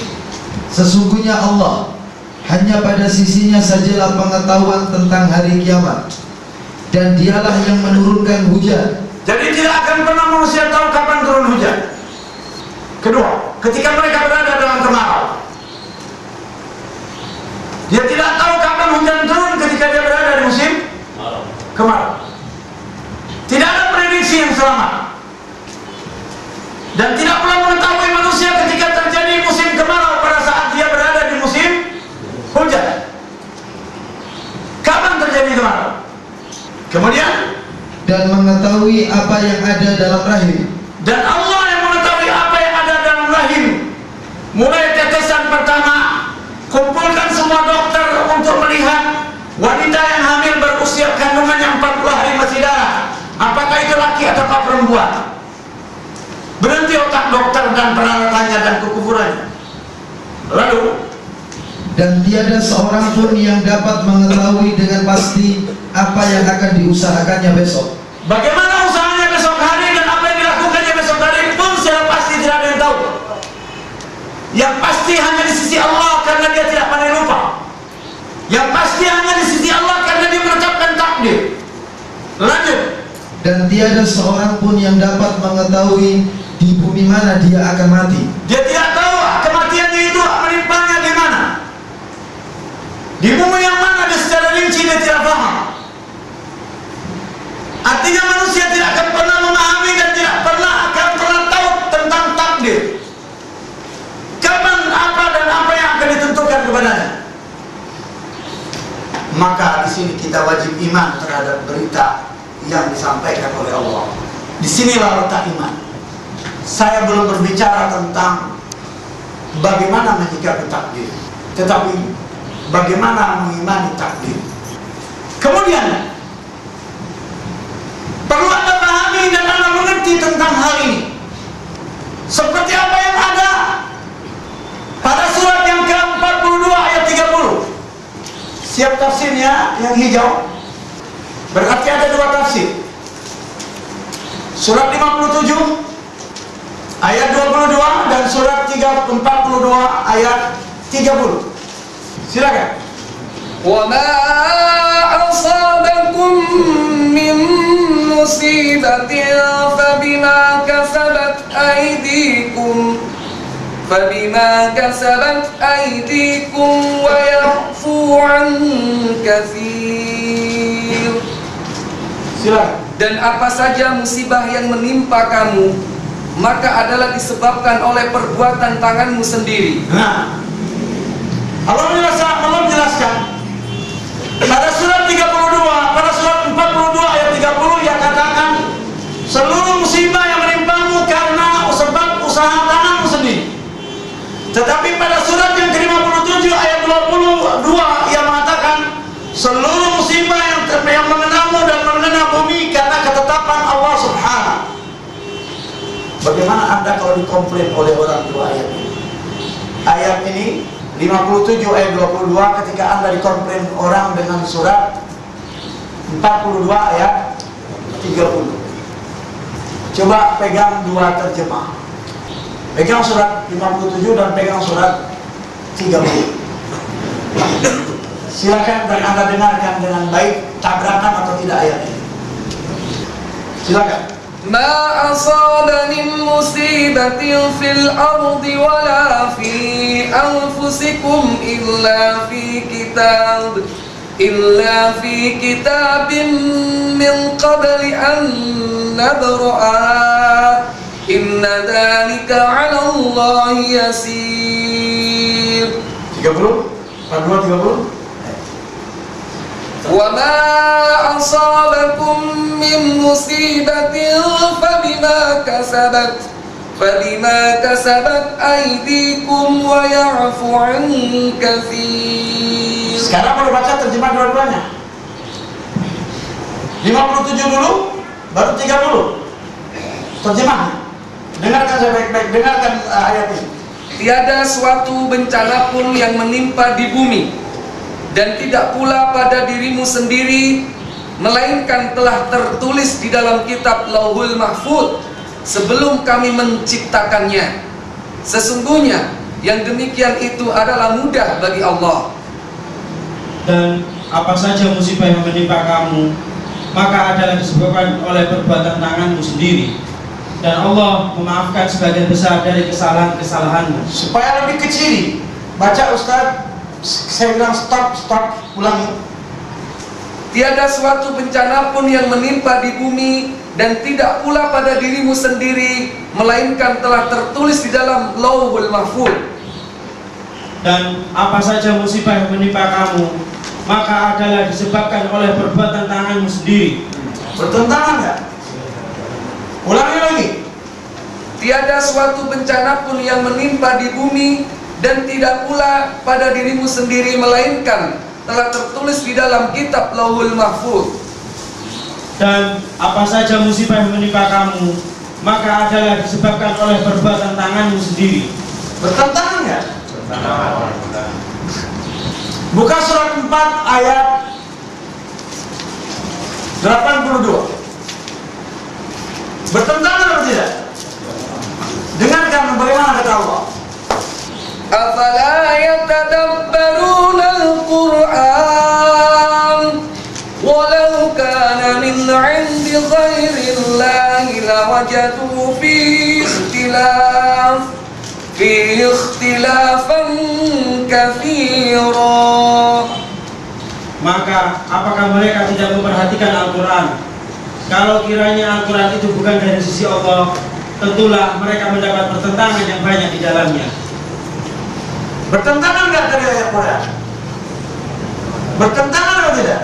Sesungguhnya Allah, hanya pada sisinya sajalah pengetahuan tentang hari kiamat, dan dialah yang menurunkan hujan. Jadi tidak akan pernah manusia tahu kapan turun hujan. Kedua, ketika mereka berada dalam kemarau, dia tidak tahu kapan hujan turun ketika dia berada di musim kemarau. Tidak ada prediksi yang selamat. Dan tidak pula mengetahui manusia ketika terjadi musim kemarau pada saat dia berada di musim hujan. Kapan terjadi kemarau? Kemudian, Dan mengetahui apa yang ada dalam rahim. dan Allah yang mengetahui apa yang ada dalam rahim. Mulai tetesan pertama, kumpulkan semua dokter untuk melihat wanita yang hamil berusia kandungannya 40 hari masih darah, apakah itu laki atau perempuan. Berhenti otak dokter dan peralatannya dan kekufurannya. Lalu, Dan tiada seorang pun yang dapat mengetahui dengan pasti apa yang akan diusahakannya besok. bagaimana usahanya besok hari dan apa yang dilakukannya besok hari pun secara pasti tidak ada yang tahu. Yang pasti hanya di sisi Allah karena dia tidak pandai lupa. Yang pasti hanya di sisi Allah karena dia menetapkan takdir. Lanjut. Dan tiada seorang pun yang dapat mengetahui di bumi mana dia akan mati. Dia tidak tahu kematiannya itu menimpanya di mana. Di bumi yang mana dia secara rinci dia tidak paham. Artinya manusia tidak akan pernah memahami dan tidak akan pernah tahu tentang takdir. Kapan apa dan apa yang akan ditentukan kepadanya. Maka di sini kita wajib iman terhadap berita yang disampaikan oleh Allah. Di sinilah letak iman. Saya belum berbicara tentang bagaimana menyikapi takdir, tetapi bagaimana mengimani takdir. Kemudian perlu Anda pahami dan Anda mengerti tentang hal ini. Seperti apa yang ada pada surat yang ke-42 ayat 30. Siap tafsirnya yang hijau? Berarti ada dua tafsir. Surat 57 ayat 22 dan surat 42 ayat 30. Silakan. Wa ma asabakum min musibatin fabima kasabat aydikum wa ya'fu an katsir. Silakan. Dan apa saja musibah yang menimpa kamu, maka adalah disebabkan oleh perbuatan tanganmu sendiri. Nah, Allah menjelaskan pada surat 32, pada surat 42 ayat 30 yang katakan seluruh musibah yang menimpamu karena sebab usaha tanganmu sendiri. Tetapi pada surat yang ke-57 ayat 22 yang mengatakan seluruh musibah yang mengenamu dan mengena bumi karena ketetapan Allah Subhanahu. Bagaimana Anda kalau dikomplain oleh orang tua ayat ini? Ayat ini 57 ayat 22 ketika Anda dikomplain orang dengan surat 42 ayat 30. Coba pegang dua terjemah. Pegang surat 57 dan pegang surat 30. Silakan dan Anda dengarkan dengan baik, tabrakan atau tidak ayat ini. Silakan. Ma asaba min musibatin fil ardi wala fi anfusikum illa fi kitabin min qabli an nabra'a inna dhalika 'ala Allah yasir. 30 42 30 وَمَا أَصَابَكُم مِّن مُّصِيبَةٍ فَبِمَا كَسَبَتْ أَيْدِيكُمْ وَيَعْفُ عَن كَثِيرٍ. Sekarang baru baca terjemah dua-duanya. 57 dulu, baru 30. Terjemahnya. Dengarkan saya baik-baik, dengarkan ayat ini. Tiada suatu bencana pun yang menimpa di bumi, dan tidak pula pada dirimu sendiri, melainkan telah tertulis di dalam kitab Lauhul Mahfuz sebelum kami menciptakannya. Sesungguhnya yang demikian itu adalah mudah bagi Allah. Dan apa saja musibah yang menimpa kamu, maka adalah disebabkan oleh perbuatan tanganmu sendiri, dan Allah memaafkan sebagian besar dari kesalahan-kesalahanmu. Supaya lebih kecil, baca Ustaz, saya bilang stop, ulangi. Tiada suatu bencana pun yang menimpa di bumi, dan tidak pula pada dirimu sendiri, melainkan telah tertulis di dalam Lauhul Mahfuz. Dan apa saja musibah yang menimpa kamu, maka adalah disebabkan oleh perbuatan tanganmu sendiri. Bertentangan nggak? Ulangi lagi. Tiada suatu bencana pun yang menimpa di bumi, dan tidak pula pada dirimu sendiri, melainkan telah tertulis di dalam kitab Lauhul Mahfuz. Dan apa saja musibah yang menimpa kamu, maka adalah disebabkan oleh perbuatan tanganmu sendiri. Bertentangan nggak? Buka surat 4 ayat 82. Bertentangan atau tidak? Dengarkan bagaimana kata Allah. Afala yatadabbaruna al-Qur'an walau kana min 'indi ghairillahi lawajadu fihi ikhtilafan katsira. Maka apakah mereka tidak memperhatikan Al-Quran? Kalau kiranya Al-Quran itu bukan dari sisi Allah, tentulah mereka mendapat pertentangan yang banyak di dalamnya. Bertentangan nggak tadi ayat Quran? Bertentangan atau tidak?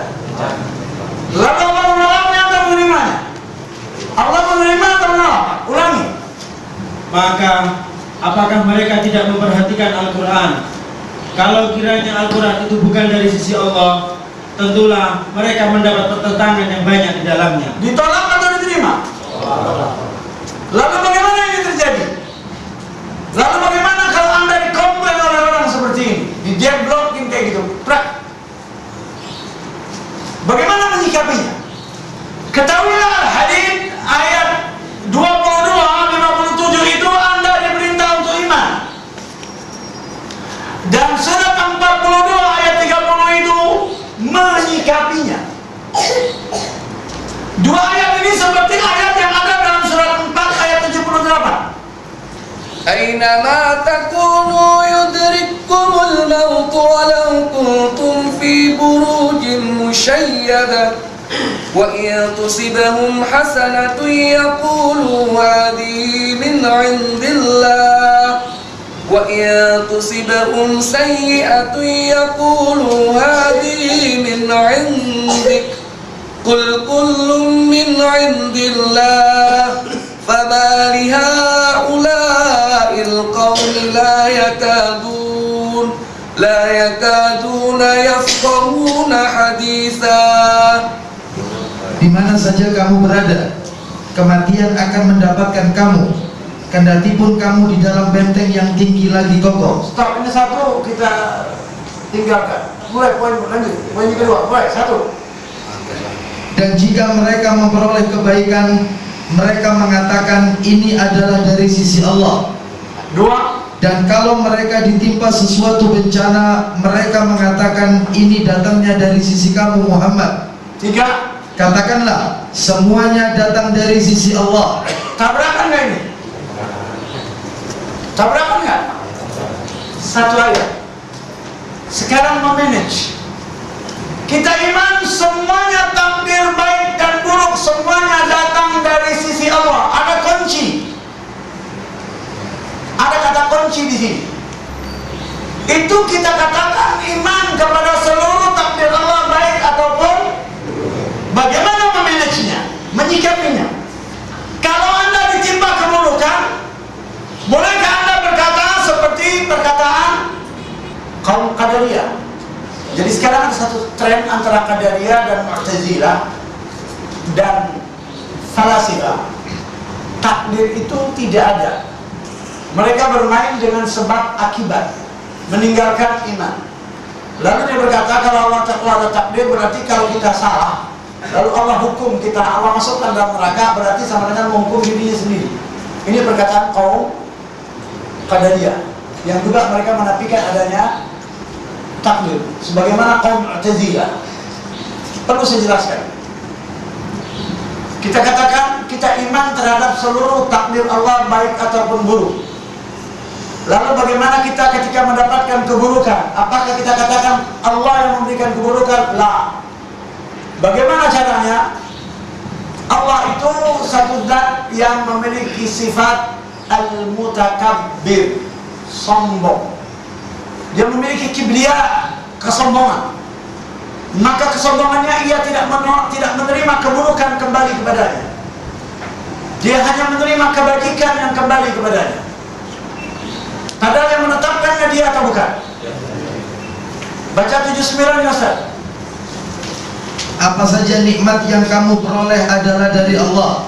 Lalu Allah menolaknya atau menerimanya? Allah menerima atau menolak? Ulangi. Maka apakah mereka tidak memperhatikan Al-Quran? Kalau kiranya Al-Quran itu bukan dari sisi Allah, tentulah mereka mendapat pertentangan yang banyak di dalamnya. Ditolak atau diterima? Lalu bagaimana ini terjadi? Lalu bagaimana kalau Anda dikomplain oleh orang seperti ini? Di jeblokin kayak gitu. Bagaimana menyikapinya? Ketahuilah hadis ayat 22-57 itu Anda diperintah untuk iman. Dan surat 42 ayat 30 itu menyikapinya. Dua ayat ini seperti ayat yang ada dalam surat 4 ayat 78. Aynama takunu yudrikkumul maut walau kuntum fi burujin musyayyada wa in tusibhum hasanatun yaqulu hadhihi min 'indillah wa in tusibhum sayyi'atun yaqulu hadhihi min 'indik qul kullun min 'indillah fama lihaula'il qawmi la yakaduna yafqahuna haditha. Di mana saja kamu berada, kematian akan mendapatkan kamu, kendati pun kamu di dalam benteng yang tinggi lagi kokoh. Stop, ini satu kita tinggalkan. Mulai poin lanjut. Poin kedua, mulai satu. Dan jika mereka memperoleh kebaikan, mereka mengatakan ini adalah dari sisi Allah. Dua. Dan kalau mereka ditimpa sesuatu bencana, mereka mengatakan ini datangnya dari sisi kamu Muhammad. Tiga. Katakanlah semuanya datang dari sisi Allah. Tabrakan nggak ini? Tabrakan nggak? Satu ayat. Sekarang memanage. Kita iman semuanya takdir baik dan buruk semuanya datang dari sisi Allah. Ada kunci. Ada kata kunci di sini. Itu kita katakan iman kepada seluruh takdir Allah baik ataupun ada satu tren antara Qadariyah dan Mu'tazilah dan Falasifah. Takdir itu tidak ada. Mereka bermain dengan sebab akibat, meninggalkan iman. Lalu dia berkata, kalau Allah ada takdir berarti kalau kita salah, lalu Allah hukum kita, Allah masukkan dalam neraka, berarti sama dengan menghukum dirinya sendiri. Ini perkataan kaum Qadariyah yang juga mereka menafikan adanya takdir, sebagaimana kaum Mu'tazilah. Perlu saya jelaskan. Kita katakan kita iman terhadap seluruh takdir Allah, baik ataupun buruk. Lalu bagaimana kita ketika mendapatkan keburukan? Apakah kita katakan Allah yang memberikan keburukan? La. Bagaimana caranya? Allah itu satu zat yang memiliki sifat al-mutakabbir, sombong. Dia memiliki kibria, kesombongan. Maka kesombongannya ia tidak menerima keburukan kembali kepadanya. Dia hanya menerima kebajikan yang kembali kepadanya. Padahal yang menetapkannya dia atau bukan? Baca 79 ya Ustaz. Apa saja nikmat yang kamu peroleh adalah dari Allah,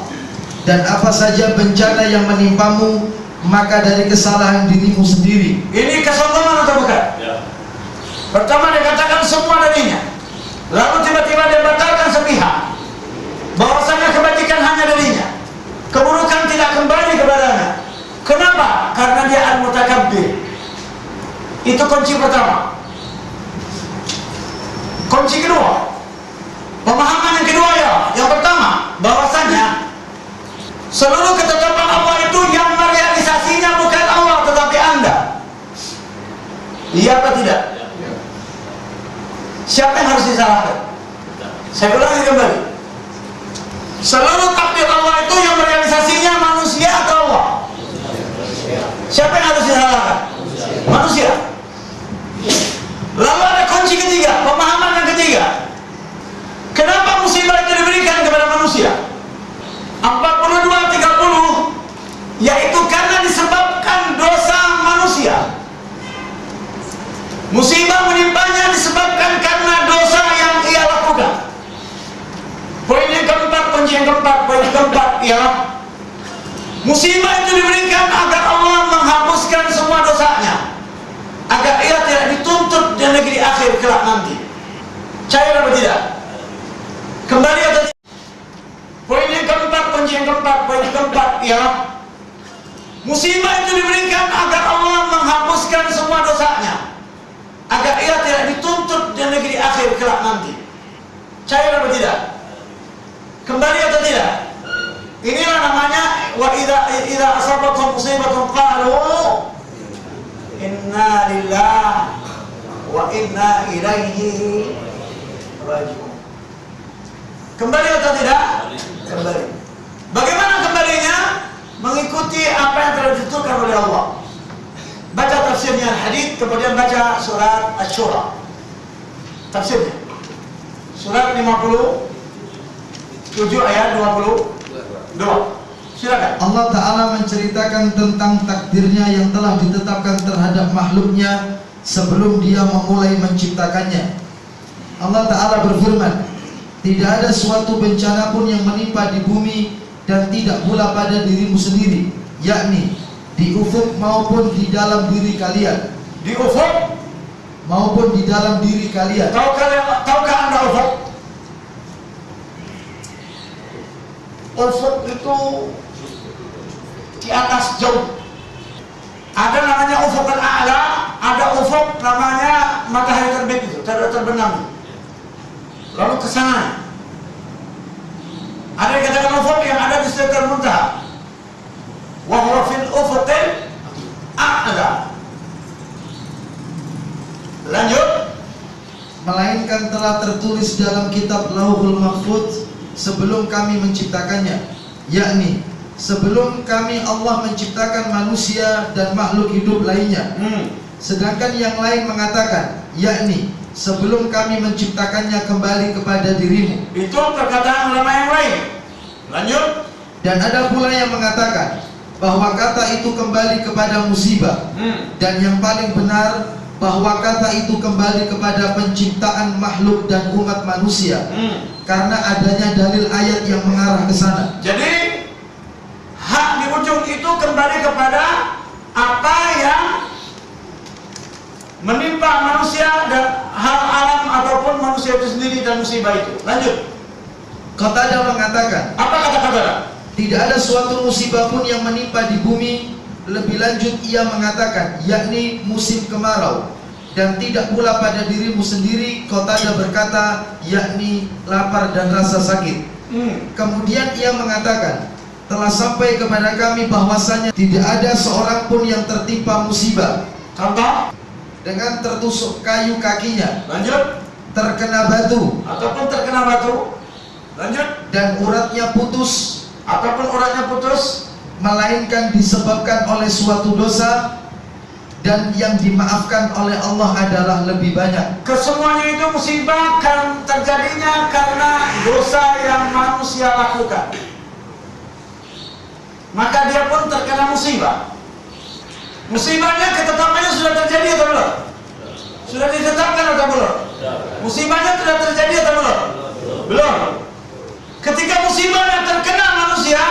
dan apa saja bencana yang menimpamu maka dari kesalahan dirimu sendiri. Ini kesombongan atau bukan? Ya. Pertama dia katakan semua darinya, lalu tiba-tiba dia batalkan sepihak, bahwasanya kebajikan hanya darinya, keburukan tidak kembali kepadanya. Kenapa? Karena dia al-mutakabbir. Itu kunci pertama. Kunci kedua, pemahaman yang kedua ya, yang pertama, bahwasanya seluruh ketetapan Allah itu yang merealisasinya bukan Allah tetapi Anda. Iya apa tidak? Siapa yang harus disalahkan? Saya ulangi kembali. Seluruh takdir Allah itu yang merealisasinya manusia atau Allah? Siapa yang harus disalahkan? Manusia. Lalu ada kunci ketiga, pemahaman yang ketiga. Kenapa musibah itu diberikan kepada manusia? 42-30, yaitu karena disebabkan dosa manusia. Musibah menimpanya disebabkan karena dosa yang ia lakukan. Poin yang keempat, kunci yang keempat, poin yang keempat, ya. Musibah itu diberikan agar Allah menghapuskan semua dosanya, agar ia tidak dituntut di negeri akhir kelak nanti. Cair apa tidak? Kembali atau tidak? Poin yang keempat, kunci yang keempat, poin yang keempat, ya. Musibah itu diberikan agar Allah menghapuskan semua dosanya, agar ia tidak dituntut di negeri akhir kelak nanti. Cair apa tidak? Kembali atau tidak? Inilah namanya wa idza asabathum musibatun qalu inna lillahi wa inna ilaihi raji'un. Kembali atau tidak? Kembali. Bagaimana kembalinya? Mengikuti apa yang telah ditentukan oleh Allah. Baca tafsirnya Al-Hadid, kemudian baca surat Asy-Syura. Tafsirnya. Surat 57 ayat 22. Silakan. Allah Ta'ala menceritakan tentang takdirnya yang telah ditetapkan terhadap makhluknya sebelum dia memulai menciptakannya. Allah Ta'ala berfirman, tidak ada suatu bencana pun yang menimpa di bumi dan tidak pula pada dirimu sendiri, yakni di ufuk maupun di dalam diri kalian. Di ufuk maupun di dalam diri kalian. Tahukah Anda ufuk? Ufuk itu di atas jauh. Ada namanya ufuk al-a'la, ada ufuk namanya matahari terbit itu, terbenam. Lalu ke sana. Ada yang katakan ufuk yang ada di Sidratul Muntaha. Wa huwa fil ufuqil a'la. Lanjut. Melainkan telah tertulis dalam kitab Lauhul Mahfuz sebelum kami menciptakannya, yakni sebelum kami Allah menciptakan manusia dan makhluk hidup lainnya. Sedangkan yang lain mengatakan, yakni sebelum kami menciptakannya kembali kepada dirimu. Itu perkataan ulama yang lain. Lanjut. Dan ada pula yang mengatakan bahwa kata itu kembali kepada musibah, dan yang paling benar bahwa kata itu kembali kepada penciptaan makhluk dan umat manusia karena adanya dalil ayat yang mengarah ke sana. Jadi hak di ujung itu kembali kepada apa yang menimpa manusia dan hal alam ataupun manusia itu sendiri dan musibah itu. Lanjut. Qatadah mengatakan, Apa kata Qatadah? tidak ada suatu musibah pun yang menimpa di bumi. Lebih lanjut ia mengatakan, yakni musim kemarau. Dan tidak pula pada dirimu sendiri. Qatadah berkata, yakni lapar dan rasa sakit. Kemudian ia mengatakan, telah sampai kepada kami bahwasanya tidak ada seorang pun yang tertimpa musibah. Contoh? Dengan tertusuk kayu kakinya, Lanjut. terkena batu, Ataupun terkena batu. Lanjut. dan uratnya putus, Ataupun uratnya putus. melainkan disebabkan oleh suatu dosa, dan yang dimaafkan oleh Allah adalah lebih banyak. Kesemuanya itu musibah kan terjadinya karena dosa yang manusia lakukan. Maka dia pun terkena musibah. Musibahnya ketetapannya sudah terjadi atau belum? Sudah ditetapkan atau belum? Musibahnya sudah terjadi atau belum? Belum. Ketika musibahnya terkena manusia,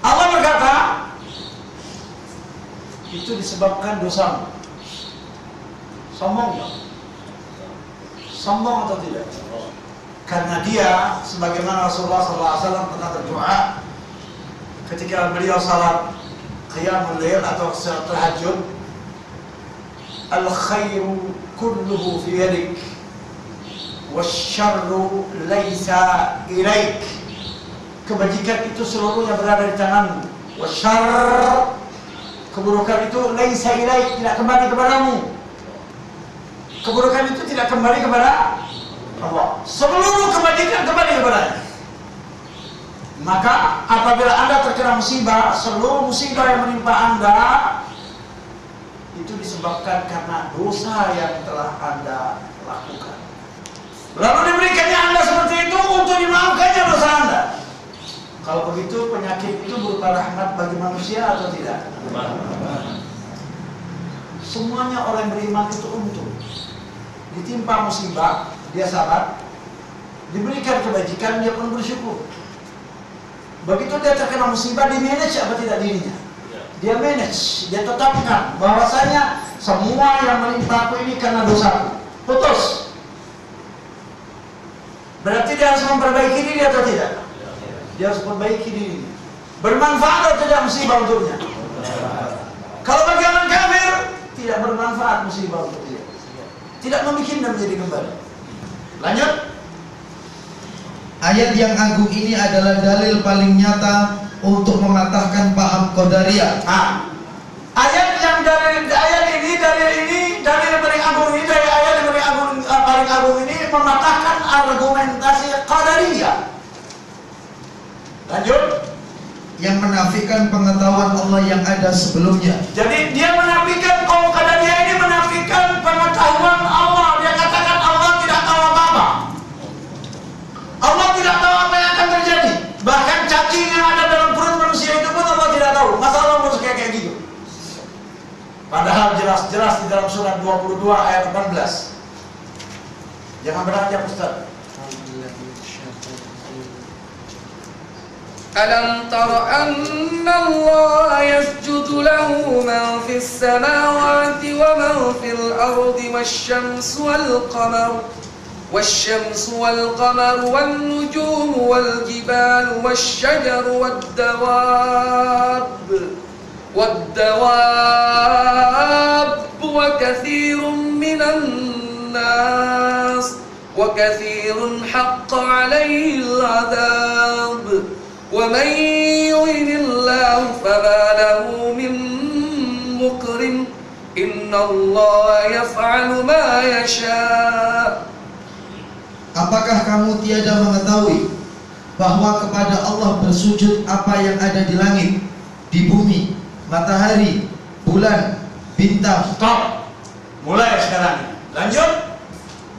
Allah berkata, itu disebabkan dosamu. Sombong tak? Sombong atau tidak? Karena dia, sebagaimana Rasulullah SAW pernah berdoa ketika beliau salat qiyamul lail atau salat tahajud, al-khairu kulluhu fi yadik wasyarru laisa ilaik. Kebajikan itu seluruhnya berada di tanganmu. Wasyarr, keburukan itu laisa ilaik, tidak kembali kepadamu. Keburukan itu tidak kembali kepada Allah. Seluruh kebajikan kembali kepadanya. Maka apabila Anda terkena musibah, seluruh musibah yang menimpa Anda itu disebabkan karena dosa yang telah Anda lakukan. Lalu diberikannya Anda seperti itu untuk dimaafkannya dosa Anda. Kalau begitu penyakit itu berupa rahmat bagi manusia atau tidak? Semuanya orang beriman itu untung. Ditimpa musibah, dia sabar. Diberikan kebajikan, dia pun bersyukur. Begitu dia terkena musibah, di manage apa tidak dirinya? Dia manage, dia tetapkan bahwasanya semua yang menimpa aku ini karena dosaku. Putus. Berarti dia harus memperbaiki diri atau tidak? Dia harus memperbaiki diri. Bermanfaat atau tidak musibah untuknya? Kalau bagi orang kafir, tidak bermanfaat musibah untuk dia. Tidak membuat dia menjadi kembali. Lanjut. Ayat yang agung ini adalah dalil paling nyata untuk mematahkan paham Qadariyah. Ayat yang dalil paling agung ini, dari ayat yang paling agung ini mematahkan argumentasi Qadariyah. Lanjut. Yang menafikan pengetahuan Allah yang ada sebelumnya. Jadi dia menafikan, kaum Qadariyah ini menafikan pengetahuan Allah. Dia katakan Allah tidak tahu apa-apa. Allah tidak tahu apa yang akan terjadi. Bahkan cacing yang ada dalam perut manusia itu pun Allah tidak tahu. Masa Allah harus kayak gitu? Padahal jelas-jelas di dalam surat 22 ayat 14. Jangan beranjak Ustaz. ألم تر أن الله يسجد له من في السماوات ومن في الأرض والشمس والقمر والنجوم والجبال والشجر والدواب وكثير من الناس وكثير حق عليه العذاب ومن يهن الله فما له من مكرم إن الله يفعل ما يشاء. Apakah kamu tiada mengetahui bahwa kepada Allah bersujud apa yang ada di langit, di bumi, matahari, bulan, bintang. Stop. Mulai sekarang. Lanjut.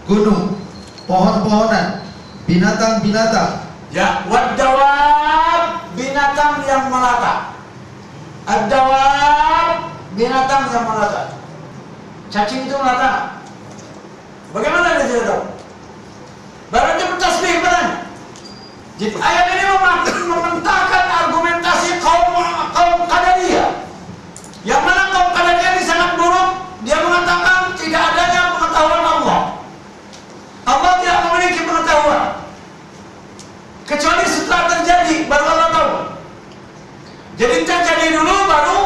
Gunung, pohon-pohonan, binatang-binatang. Ya, wadawab, binatang yang melata. Ad-dawab, binatang yang melata. Cacing itu mengatakan, bagaimana dia tidak tahu? Baru dia bertasbih padanya. Jadi ayat ini mementahkan argumentasi kaum Qadariyah. Yang mana kaum Qadariyah ini sangat buruk. Dia mengatakan tidak adanya pengetahuan Allah. Allah tidak memiliki pengetahuan. Kecuali setelah terjadi baru Allah tahu. Jadi terjadi dulu baru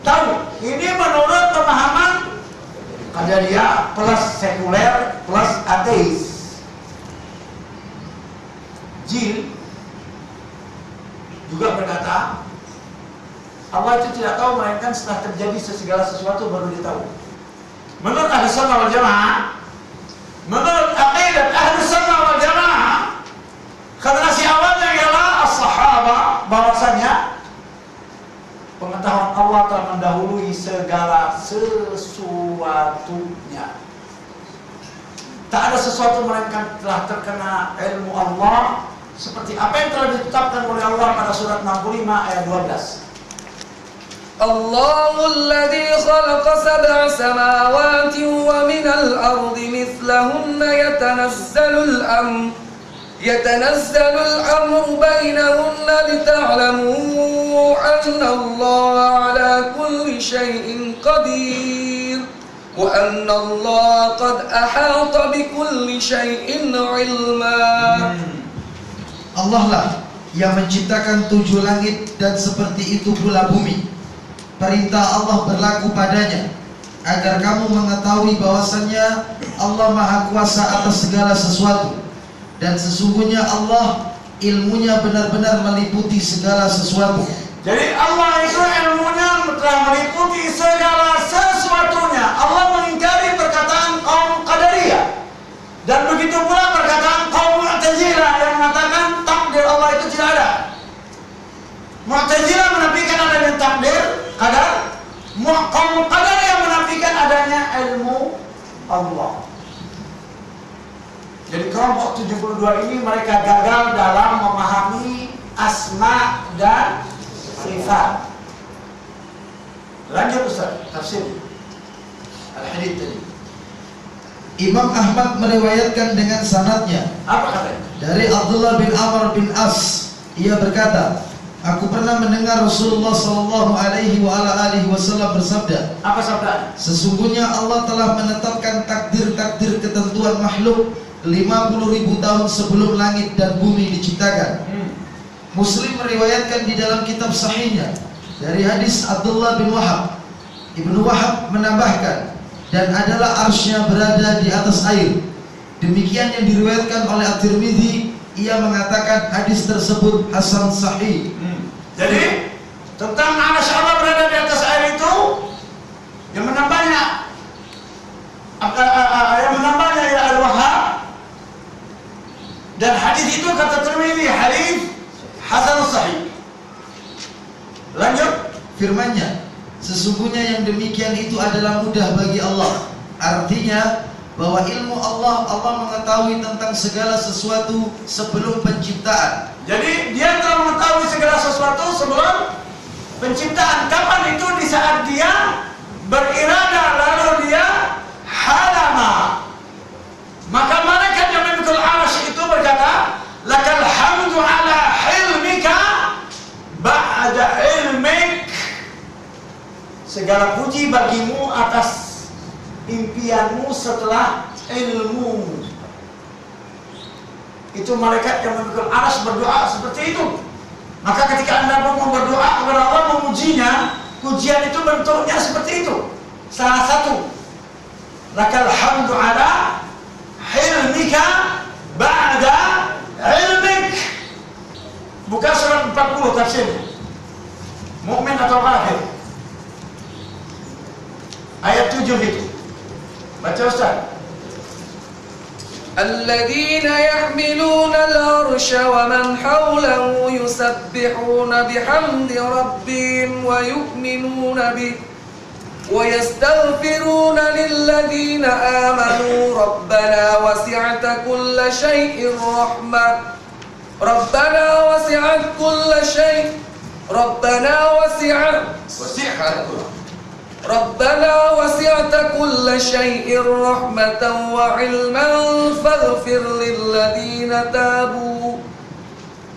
tahu. Ini menurut pemahaman Qadariyah plus sekuler plus ateis. Jin juga berkata Allah itu tidak tahu melainkan setelah terjadi segala sesuatu baru dia tahu. Menurut Ahlus Sunnah wal Jamaah, menurut aqidah Ahlus Sunnah wal Jamaah, generasi awalnya ialah as-sahabah, bahwasanya pengetahuan Allah telah mendahului segala sesuatunya. Tak ada sesuatu melainkan telah terkena ilmu Allah seperti apa yang telah ditetapkan oleh Allah pada surat 65 ayat 12. Allahul ladzi khalaqa sab'a samawati wa minal ardi mithlahunna yatanazzalu al-amru bainahunna lita'lamu anna Allah ala kulli shay'in qadir wa anna Allah qad ahata bi kulli shay'in ilma. Allah lah yang menciptakan 7 langit dan seperti itu pula bumi. Perintah Allah berlaku padanya agar kamu mengetahui bahwasannya Allah Maha Kuasa atas segala sesuatu, dan sesungguhnya Allah ilmunya benar-benar meliputi segala sesuatu. Jadi Allah itu ilmunya telah meliputi segala sesuatunya. Allah mengingkari perkataan kaum Qadariyah, dan begitu pula perkataan kaum Mu'tazilah yang mengatakan takdir Allah itu tidak ada. Mu'tazilah menafikan adanya takdir qadar, kaum Qadariyah menafikan adanya ilmu Allah. Jadi kelompok 72 ini mereka gagal dalam memahami asma dan sifat. Lanjut Ustaz, tafsir Al-Hadid tadi. Imam Ahmad meriwayatkan dengan sanadnya. Apa katanya? Dari Abdullah bin Amr bin As, ia berkata, aku pernah mendengar Rasulullah sallallahu alaihi wasallam bersabda, Apa sabda? sesungguhnya Allah telah menetapkan takdir-takdir ketentuan makhluk 50.000 tahun sebelum langit dan bumi diciptakan. Muslim meriwayatkan di dalam kitab sahihnya dari hadis Abdullah bin Wahab. Ibnu Wahab menambahkan, dan adalah arsy-Nya berada di atas air. Demikian yang diriwayatkan oleh At-Tirmidzi. Ia mengatakan hadis tersebut hasan sahih. Jadi tentang arsy Allah berada di atas air itu yang menambahnya ialah Al-Wahhab, dan hadis itu kata Tirmidzi hadis hasan sahih. Lanjut. Firman-Nya, sesungguhnya yang demikian itu adalah mudah bagi Allah. Artinya bahwa ilmu Allah mengetahui tentang segala sesuatu sebelum penciptaan. Jadi dia telah mengetahui segala sesuatu sebelum penciptaan. Kapan itu? Di saat dia berirada lalu dia halama. Maka malaikat yang memikul arsy itu berkata, lakal hamdu ala hilmika ba'da ilmik. Segala puji bagimu atas impianmu setelah ilmu. Itu malaikat yang memikul arsy berdoa seperti itu. Maka ketika Anda mau berdoa kepada Allah memujinya, pujian itu bentuknya seperti itu. Salah satu, lakal hamdu ala hilmika ba'da ilmik. Bukan surat 40 tafsir Mukmin atau Kafir, ayat 7 itu. Baca Ustaz. الذين يحملون العرش ومن حوله يسبحون بحمد ربهم ويؤمنون به ويستغفرون للذين آمنوا ربنا وسعت كل شيء رحمة ربنا وسعت كل شيء ربنا وسعت Rabbana wasi'ta kulla syai'in rahmatan wa ilman faghfir lilladzina tabu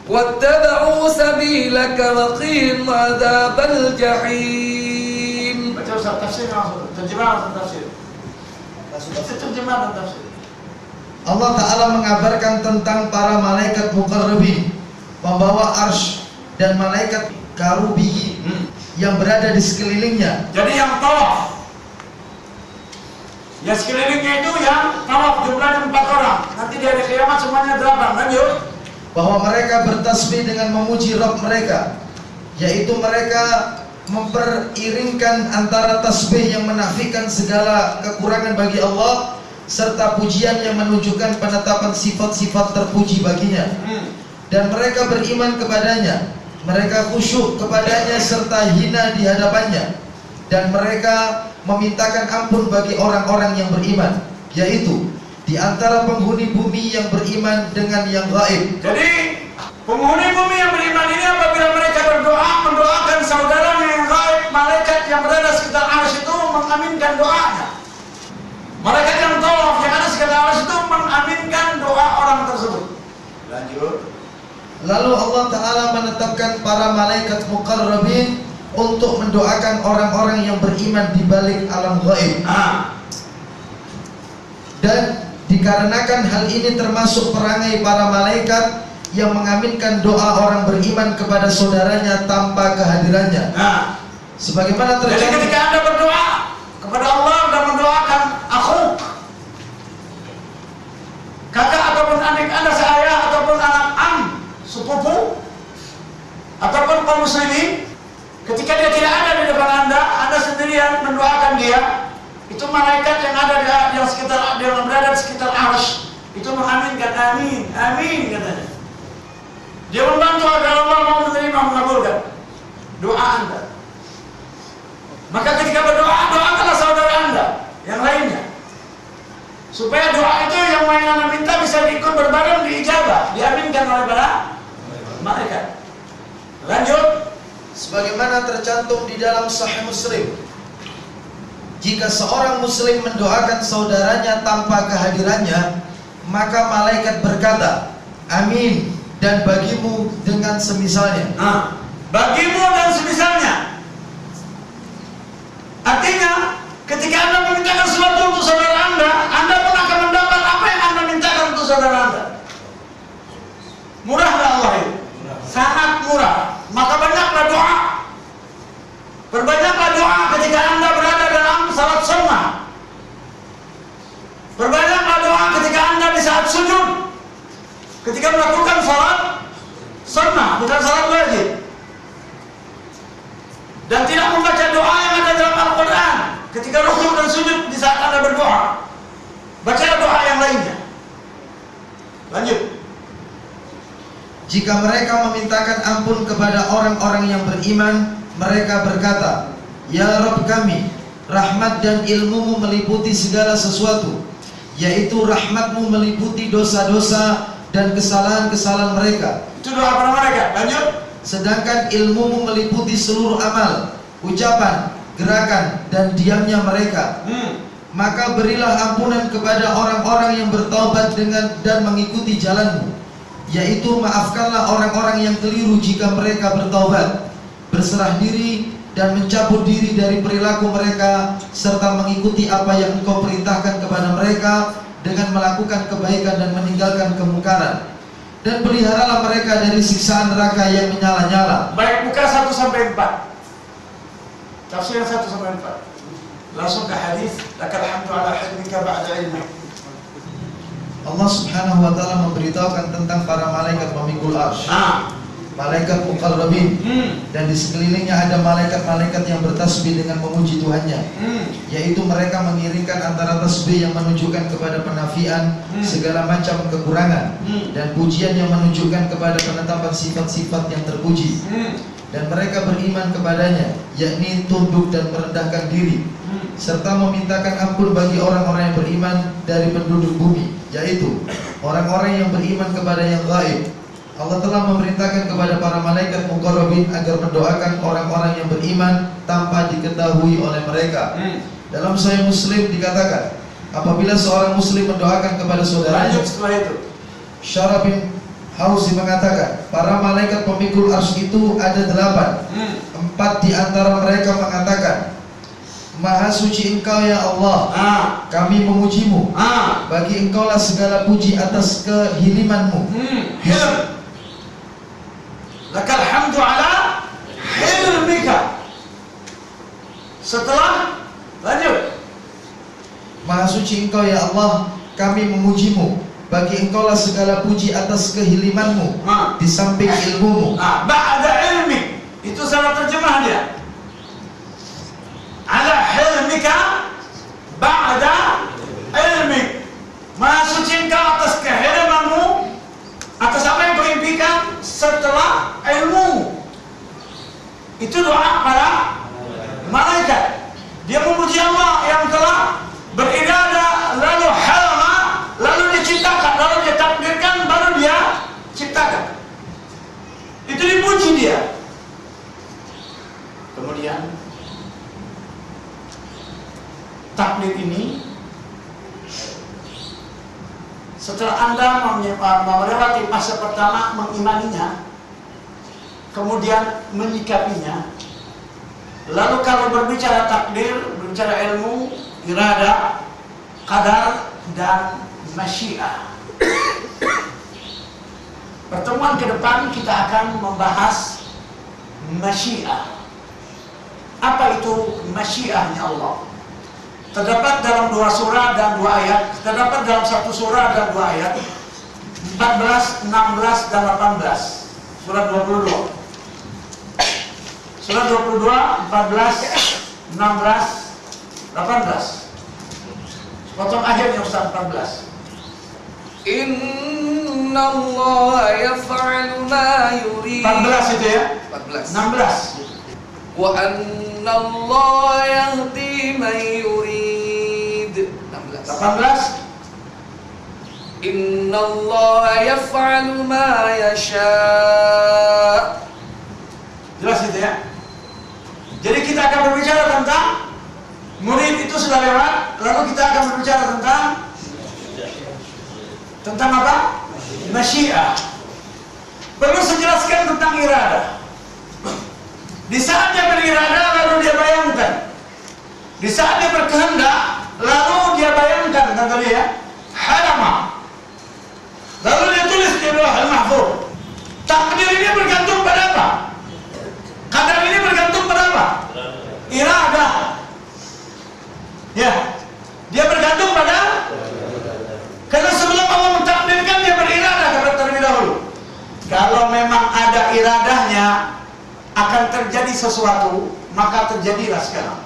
wattaba'u sabilaka wa qihim adzabal jahim. Baca Ustaz tafsir langsung, terjemahan tafsir. Itu terjemahan tafsir. Allah Ta'ala mengabarkan tentang para malaikat muqarrabin, pembawa arsy, dan malaikat karubihi yang berada di sekelilingnya. Jadi yang tawaf, ya sekelilingnya itu yang tawaf jumlahnya 4 orang. Nanti di hari kiamat semuanya 8. Lanjut. Bahwa mereka bertasbih dengan memuji Rabb mereka, yaitu mereka memperiringkan antara tasbih yang menafikan segala kekurangan bagi Allah serta pujian yang menunjukkan penetapan sifat-sifat terpuji baginya. Dan mereka beriman kepadanya, mereka khusyuk kepadanya serta hina di hadapannya, dan mereka memintakan ampun bagi orang-orang yang beriman, yaitu di antara penghuni bumi yang beriman dengan yang gaib. Jadi penghuni bumi yang beriman ini apabila mereka berdoa mendoakan saudaranya yang gaib, malaikat yang berada sekitar arsy itu mengaminkan doanya. Malaikat yang tawaf yang ada sekitar arsy itu mengaminkan doa orang tersebut. Lanjut. Lalu Allah Ta'ala menetapkan para malaikat muqarrabin untuk mendoakan orang-orang yang beriman di balik alam gaib. Dan dikarenakan hal ini termasuk perangai para malaikat yang mengaminkan doa orang beriman kepada saudaranya tanpa kehadirannya. Sebagaimana Jadi terjadi ketika Anda berdoa kepada Allah dan mendoakan akhuk, kakak ataupun adik Anda seayah ataupun anak sepupu ataupun kaum muslimin, ketika dia tidak ada di depan Anda sendirian mendoakan dia, itu malaikat yang ada di yang sekitar, yang berada di sekitar arsy itu mengaminkan, amin, amin katanya. Dia membantu agar Allah mau menerima, mengabulkan doa Anda. Maka ketika berdoa, doakanlah saudara Anda yang lainnya, supaya doa itu yang Anda minta bisa diikut berbareng diijabah, diaminkan oleh para malaikat. Lanjut. sebagaimana tercantum di dalam Sahih Muslim, jika seorang muslim mendoakan saudaranya tanpa kehadirannya, maka malaikat berkata, amin, dan bagimu dengan semisalnya. Bagimu dan semisalnya. Artinya, ketika Anda memintakan sesuatu untuk saudara Anda pun akan mendapat apa yang Anda mintakan untuk saudara Anda. Murah gak Allah itu? Sangat murah. Maka banyaklah doa. Perbanyaklah doa ketika Anda berada dalam salat sunnah. Perbanyaklah doa ketika Anda di saat sujud, ketika melakukan salat sunnah, bukan salat wajib. Dan tidak membaca doa yang ada dalam Al-Quran ketika rukuk dan sujud di saat Anda berdoa. Bacalah doa yang lainnya. Lanjut. Jika mereka memintakan ampun kepada orang-orang yang beriman, mereka berkata, ya Rabb kami, rahmat dan ilmumu meliputi segala sesuatu, yaitu rahmatmu meliputi dosa-dosa dan kesalahan-kesalahan mereka. Itu doa para malaikat. Lanjut. Sedangkan ilmumu meliputi seluruh amal, ucapan, gerakan, dan diamnya mereka. Maka berilah ampunan kepada orang-orang yang bertaubat dan mengikuti jalanmu, yaitu maafkanlah orang-orang yang keliru jika mereka bertaubat, berserah diri dan mencabut diri dari perilaku mereka, serta mengikuti apa yang engkau perintahkan kepada mereka dengan melakukan kebaikan dan meninggalkan kemungkaran. Dan peliharalah mereka dari siksaan neraka yang menyala-nyala. Baik, buka 1-4. Tafsir 1-4. Langsung ke hadis. Lakal hamdu ala hifdzika ba'da ilmi. Allah Subhanahu wa taala memberitahukan tentang para malaikat pemikul arsy. Malaikat muqarrabin, dan di sekelilingnya ada malaikat-malaikat yang bertasbih dengan memuji Tuhannya, yaitu mereka mengiringkan antara tasbih yang menunjukkan kepada penafian segala macam kekurangan dan pujian yang menunjukkan kepada penetapan sifat-sifat yang terpuji, dan mereka beriman kepadanya, yakni tunduk dan merendahkan diri, serta memintakan ampun bagi orang-orang yang beriman dari penduduk bumi, yaitu orang-orang yang beriman kepada yang gaib. Allah telah memerintahkan kepada para malaikat muqarrabin agar mendoakan orang-orang yang beriman tanpa diketahui oleh mereka. Dalam Sahih Muslim dikatakan, apabila seorang muslim mendoakan kepada saudaranya, Lanjut setelah itu. Syarab bin Hausi mengatakan, para malaikat pemikul arsy itu ada 8. 4 di antara mereka mengatakan, Maha suci Engkau ya Allah, kami memujimu. Bagi Engkaulah segala puji atas kehiliman-Mu. Hilm. Lakal hamdu ala hilmika. Setelah lanjut. Maha suci Engkau ya Allah, kami memujimu. Bagi Engkaulah segala puji atas kehiliman-Mu di samping ilmu-Mu. Ba'da ilmi. Itu salah terjemah dia. Ala hilmika ba'da ilmi. Maha suci Engkau atas kehiliman-Mu, atas apa yang kau impikan setelah ilmu. Itu doa para malaikat. Dia memuji Allah yang telah beriradah, lalu halama, lalu diciptakan, lalu dia takdirkan, baru dia ciptakan. Itu dipuji dia. Kemudian takdir ini, setelah Anda melewati masa pertama mengimaninya, kemudian menyikapinya, lalu kalau berbicara takdir, berbicara ilmu, irada, qadar, dan masyiah. Pertemuan ke depan kita akan membahas masyiah. Apa itu masyiahnya Allah? Terdapat dalam 2 surah dan 2 ayat. Terdapat dalam 1 surah dan 2 ayat, 14, 16, dan 18. Surah 22. Surah 22, 14, 16, 18. Potong akhirnya Ustaz 14. Inna Allah yaf'alu ma yurid. 14 itu ya? 14. 16. Wa anna Allah yahdi man yurid. 16. 18. Inna Allah yaf'alu ma yasha'. Jelas itu ya? Jadi kita akan berbicara tentang murid itu sudah lewat, lalu kita akan berbicara tentang apa? Masyiah. Perlu saya jelaskan tentang iradah. Di saat dia beriradah, lalu dia bayangkan. Di saat dia berkehendak, lalu dia bayangkan, kata dia, halama. Lalu dia tulis di Lauhul Mahfuz. Takdir ini bergantung pada apa? Qadar ini bergantung pada apa? Iradah. Ya, dia bergantung pada. Karena sebelum Allah mentakdirkan, dia beriradah terlebih dahulu. Kalau memang ada iradahnya akan terjadi sesuatu, maka terjadilah sekarang.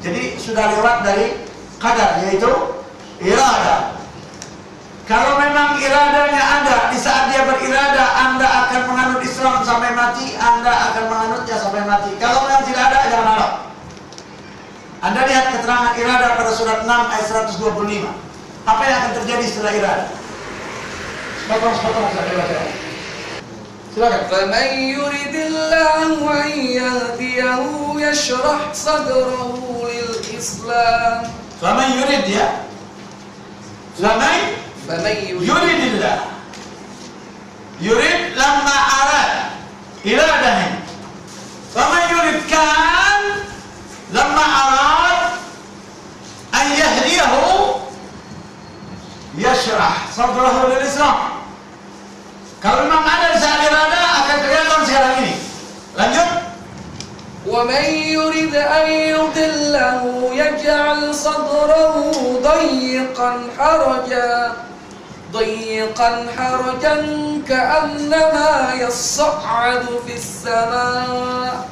Jadi sudah lewat dari qadar, yaitu iradah. Kalau memang iradahnya ada, di saat dia beriradah, Anda akan menganut Islam sampai mati, Anda akan menganutnya sampai mati. Kalau memang tidak ada, jangan harap. Anda lihat keterangan iradah pada surat 6 ayat 125. Apa yang akan terjadi setelah iradah? Sepotong saja. Silakan. فَمَنْ يُرِدِ اللَّهُ أَنْ يَهْدِيَهُ يَشْرَحْ صَدْرَهُ لِلْإِسْلَامِ. Faman yurid ya. فَمَنْ Yuridillah. Yurid lamma arad. Iradahnya. Faman yurid kan lamma arad an yahdiyahu yashrah sadrahu lil Islam. Kalau memang ada di saat irada akan kelihatan sekarang ini. Lanjut. وَمَنْ يُرِدْ أَنْ يُضِلَّهُ يَجْعَلْ صَدْرَهُ ضيقا حرجا كأنما يصعد في السماء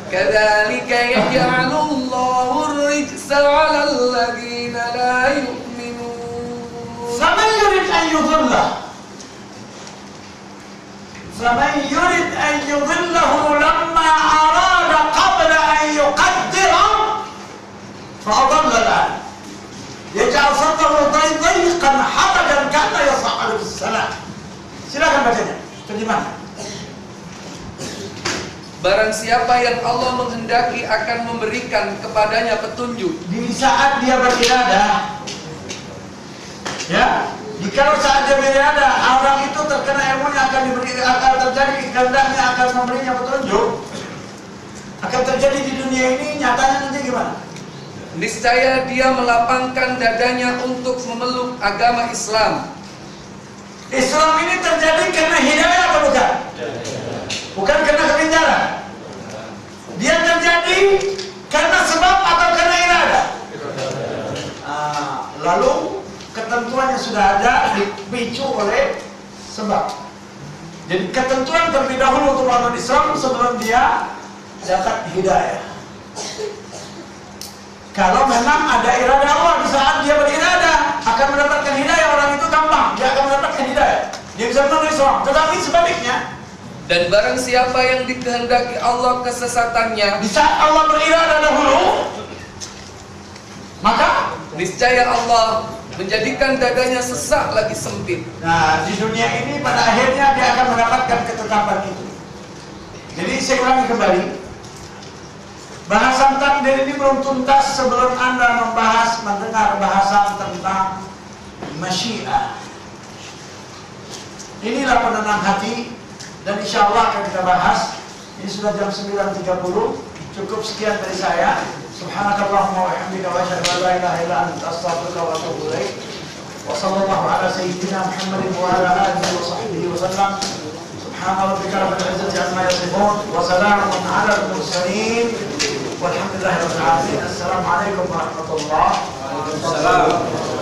كذلك يجعل الله الرجس على الذين لا يؤمنون. فمن يريد أن يضله لما أراد قبل أن يقدر فأضل الآن يجعل صدره ضيقا حرجا كأنما يصعد في السماء. Silakan bacanya? Terjemahan. Barang siapa yang Allah menghendaki akan memberikan kepadanya petunjuk. Di saat dia beribadah, ya, jika saat dia beribadah, orang itu terkena ilmunya akan terjadi kehendaknya akan memberinya petunjuk, akan terjadi di dunia ini. Nyatanya nanti gimana? Niscaya dia melapangkan dadanya untuk memeluk agama Islam. Islam ini terjadi karena hidayah atau bukan? Bukan karena kebenaran. Dia terjadi karena sebab atau karena iradah? Lalu ketentuannya sudah ada, dipicu oleh sebab. Jadi ketentuan terlebih dahulu untuk orang Islam sebelum dia dapat hidayah. Kalau memang ada iradah Allah di saat dia beriradah akan mendapatkan hidayah, orang itu gampang, dia akan mendapatkan hidayah. Dia bisa memeluk Islam. Tetapi sebaliknya, Dan barang siapa yang dikehendaki Allah kesesatannya, di saat Allah beriradah dahulu, maka niscaya Allah menjadikan dadanya sesak lagi sempit. nah, di dunia ini pada akhirnya dia akan mendapatkan ketetapan itu. Jadi saya ulangi kembali, bahasan takdir ini belum tuntas sebelum Anda mendengar bahasan tentang masyiah. Inilah penenang hati, dan insya Allah akan kita bahas. Ini sudah jam 9.30. Cukup sekian dari saya. Subhanakallahumma wa bihamdika wa asyhadu an la ilaha illa anta astaghfiruka wa atubu ilaik. Wa sallallahu ala sayyidina Muhammadin wa ala alihi wa sahbihi wa sallam. Subhana rabbika rabbil izzati amma yasifun wa salamun ala al-mursalin walhamdulillahi rabbil alamin. Assalamualaikum warahmatullahi wabarakatuh.